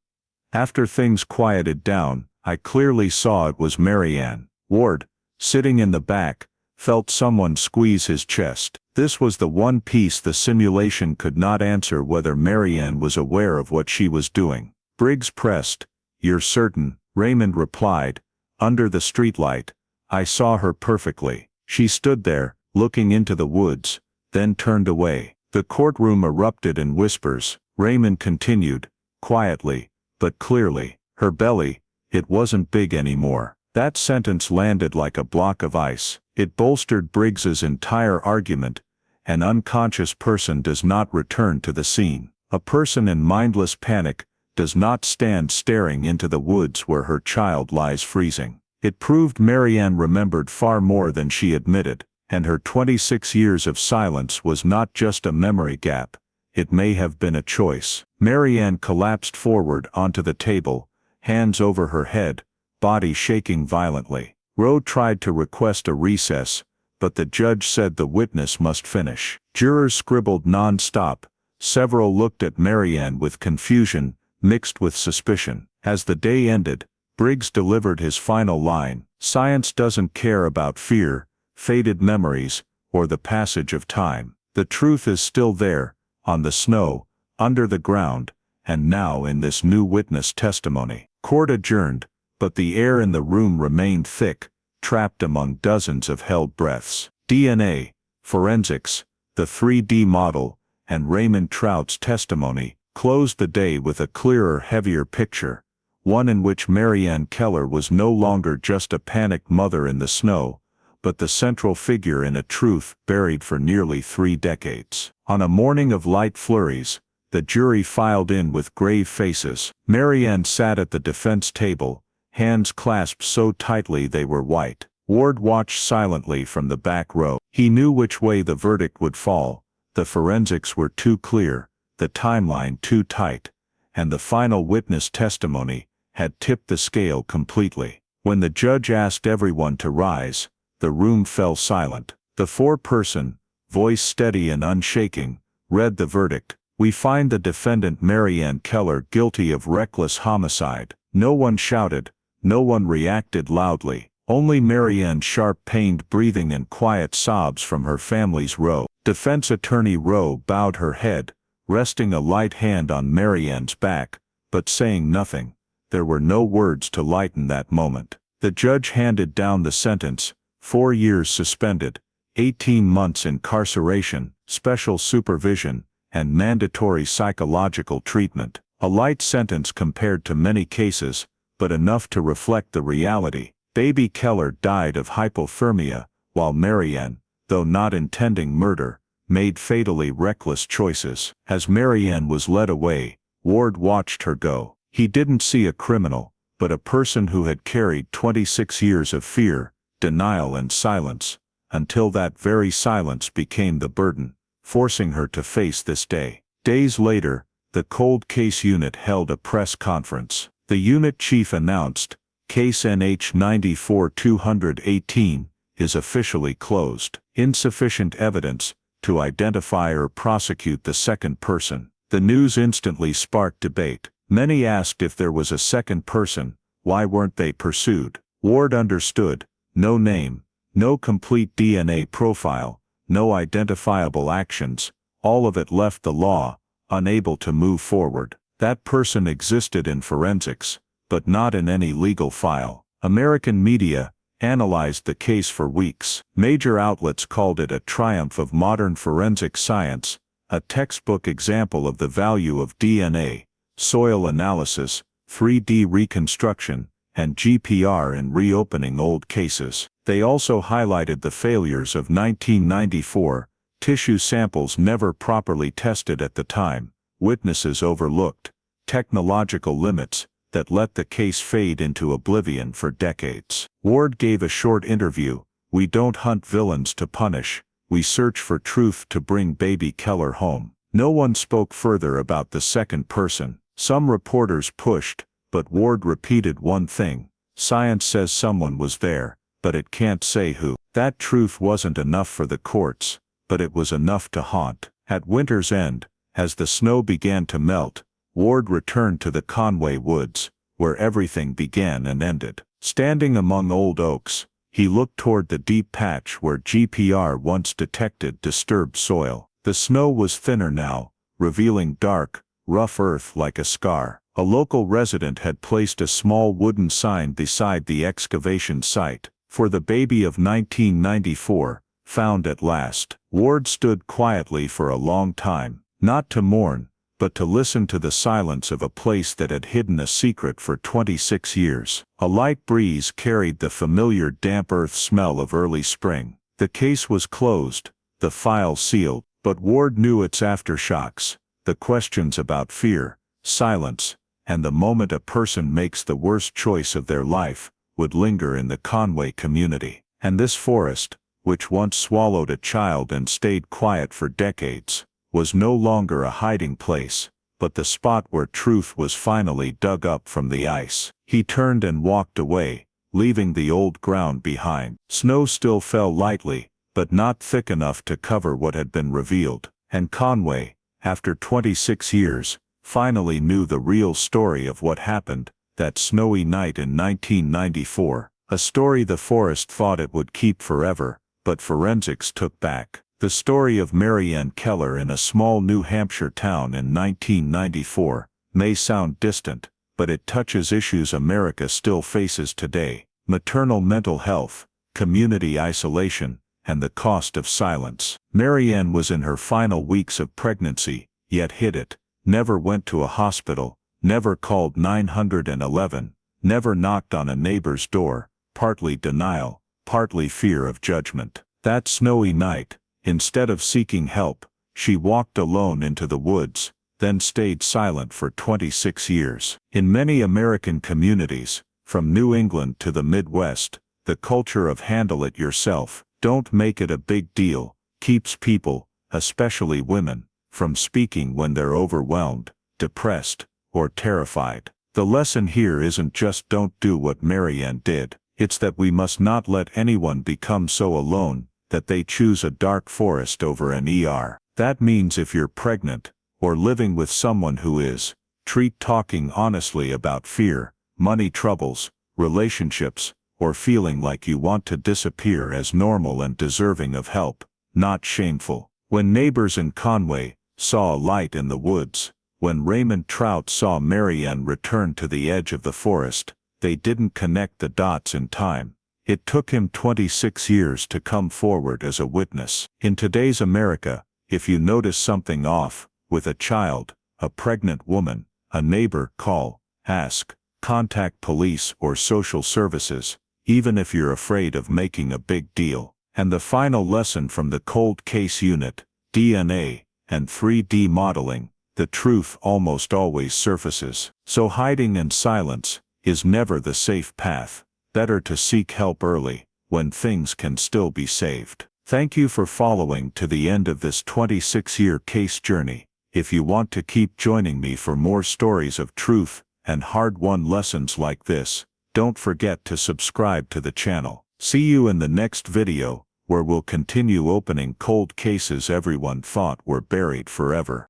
After things quieted down, I clearly saw it was Marianne. Ward, sitting in the back, felt someone squeeze his chest. This was the one piece the simulation could not answer, whether Marianne was aware of what she was doing. Briggs pressed, "You're certain?" Raymond replied, "Under the streetlight, I saw her perfectly. She stood there, looking into the woods, then turned away." The courtroom erupted in whispers. Raymond continued, quietly, but clearly, "Her belly, it wasn't big anymore." That sentence landed like a block of ice. It bolstered Briggs's entire argument. An unconscious person does not return to the scene. A person in mindless panic does not stand staring into the woods where her child lies freezing. It proved Marianne remembered far more than she admitted, and her 26 years of silence was not just a memory gap. It may have been a choice. Marianne collapsed forward onto the table, hands over her head, body shaking violently. Rowe tried to request a recess, but the judge said the witness must finish. Jurors scribbled non-stop. Several looked at Marianne with confusion, mixed with suspicion. As the day ended, Briggs delivered his final line: "Science doesn't care about fear, faded memories, or the passage of time. The truth is still there, on the snow, under the ground, and now in this new witness testimony." Court adjourned, but the air in the room remained thick, trapped among dozens of held breaths. DNA, forensics, the 3D model, and Raymond Trout's testimony closed the day with a clearer, heavier picture, one in which Marianne Keller was no longer just a panicked mother in the snow, but the central figure in a truth buried for nearly 3 decades. On a morning of light flurries, the jury filed in with grave faces. Marianne sat at the defense table, hands clasped so tightly they were white. Ward watched silently from the back row. He knew which way the verdict would fall. The forensics were too clear, the timeline too tight, and the final witness testimony had tipped the scale completely. When the judge asked everyone to rise, the room fell silent. The foreperson, voice steady and unshaking, read the verdict: "We find the defendant Marianne Keller guilty of reckless homicide." No one shouted, no one reacted loudly, only Marianne's sharp pained breathing and quiet sobs from her family's row. Defense attorney Rowe bowed her head, resting a light hand on Marianne's back, but saying nothing. There were no words to lighten that moment. The judge handed down the sentence: 4 years suspended, 18 months incarceration, special supervision, and mandatory psychological treatment. A light sentence compared to many cases, but enough to reflect the reality. Baby Keller died of hypothermia, while Marianne, though not intending murder, made fatally reckless choices. As Marianne was led away, Ward watched her go. He didn't see a criminal, but a person who had carried 26 years of fear, denial and silence, until that very silence became the burden, forcing her to face this day. Days later, the cold case unit held a press conference. The unit chief announced, "Case NH-94-218 is officially closed. Insufficient evidence to identify or prosecute the second person." The news instantly sparked debate. Many asked if there was a second person, why weren't they pursued? Ward understood: no name, no complete DNA profile, no identifiable actions, all of it left the law unable to move forward. That person existed in forensics, but not in any legal file. American media analyzed the case for weeks. Major outlets called it a triumph of modern forensic science, a textbook example of the value of DNA, soil analysis, 3D reconstruction, and GPR in reopening old cases. They also highlighted the failures of 1994, tissue samples never properly tested at the time, witnesses overlooked, technological limits that let the case fade into oblivion for decades. Ward gave a short interview: "We don't hunt villains to punish, we search for truth to bring baby Keller home." No one spoke further about the second person. Some reporters pushed, but Ward repeated one thing: science says someone was there, but it can't say who. That truth wasn't enough for the courts, but it was enough to haunt. At winter's end, as the snow began to melt, Ward returned to the Conway woods, where everything began and ended. Standing among old oaks, he looked toward the deep patch where GPR once detected disturbed soil. The snow was thinner now, revealing dark, rough earth like a scar. A local resident had placed a small wooden sign beside the excavation site: "For the baby of 1994, found at last." Ward stood quietly for a long time, not to mourn, but to listen to the silence of a place that had hidden a secret for 26 years. A light breeze carried the familiar damp earth smell of early spring. The case was closed, the file sealed, but Ward knew its aftershocks, the questions about fear, silence, and the moment a person makes the worst choice of their life, would linger in the Conway community. And this forest, which once swallowed a child and stayed quiet for decades, was no longer a hiding place, but the spot where truth was finally dug up from the ice. He turned and walked away, leaving the old ground behind. Snow still fell lightly, but not thick enough to cover what had been revealed, and Conway, after 26 years, finally knew the real story of what happened that snowy night in 1994, a story the forest thought it would keep forever, but forensics took back. The story of Marianne Keller in a small New Hampshire town in 1994 may sound distant, but it touches issues America still faces today: maternal mental health, community isolation, and the cost of silence. Marianne was in her final weeks of pregnancy, yet hid it, never went to a hospital, never called 911, never knocked on a neighbor's door, partly denial, partly fear of judgment. That snowy night, instead of seeking help, she walked alone into the woods, then stayed silent for 26 years. In many American communities, from New England to the Midwest, the culture of handle it yourself, don't make it a big deal, keeps people, especially women, from speaking when they're overwhelmed, depressed, or terrified. The lesson here isn't just don't do what Marianne did, it's that we must not let anyone become so alone that they choose a dark forest over an ER. That means if you're pregnant, or living with someone who is, treat talking honestly about fear, money troubles, relationships, or feeling like you want to disappear as normal and deserving of help, not shameful. When neighbors in Conway saw a light in the woods, when Raymond Trout saw Marianne return to the edge of the forest, they didn't connect the dots in time. It took him 26 years to come forward as a witness. In today's America, if you notice something off, with a child, a pregnant woman, a neighbor, call, ask, contact police or social services, even if you're afraid of making a big deal. And the final lesson from the cold case unit, DNA, and 3D modeling: the truth almost always surfaces. So hiding and silence is never the safe path. Better to seek help early, when things can still be saved. Thank you for following to the end of this 26-year case journey. If you want to keep joining me for more stories of truth and hard-won lessons like this, don't forget to subscribe to the channel. See you in the next video, where we'll continue opening cold cases everyone thought were buried forever.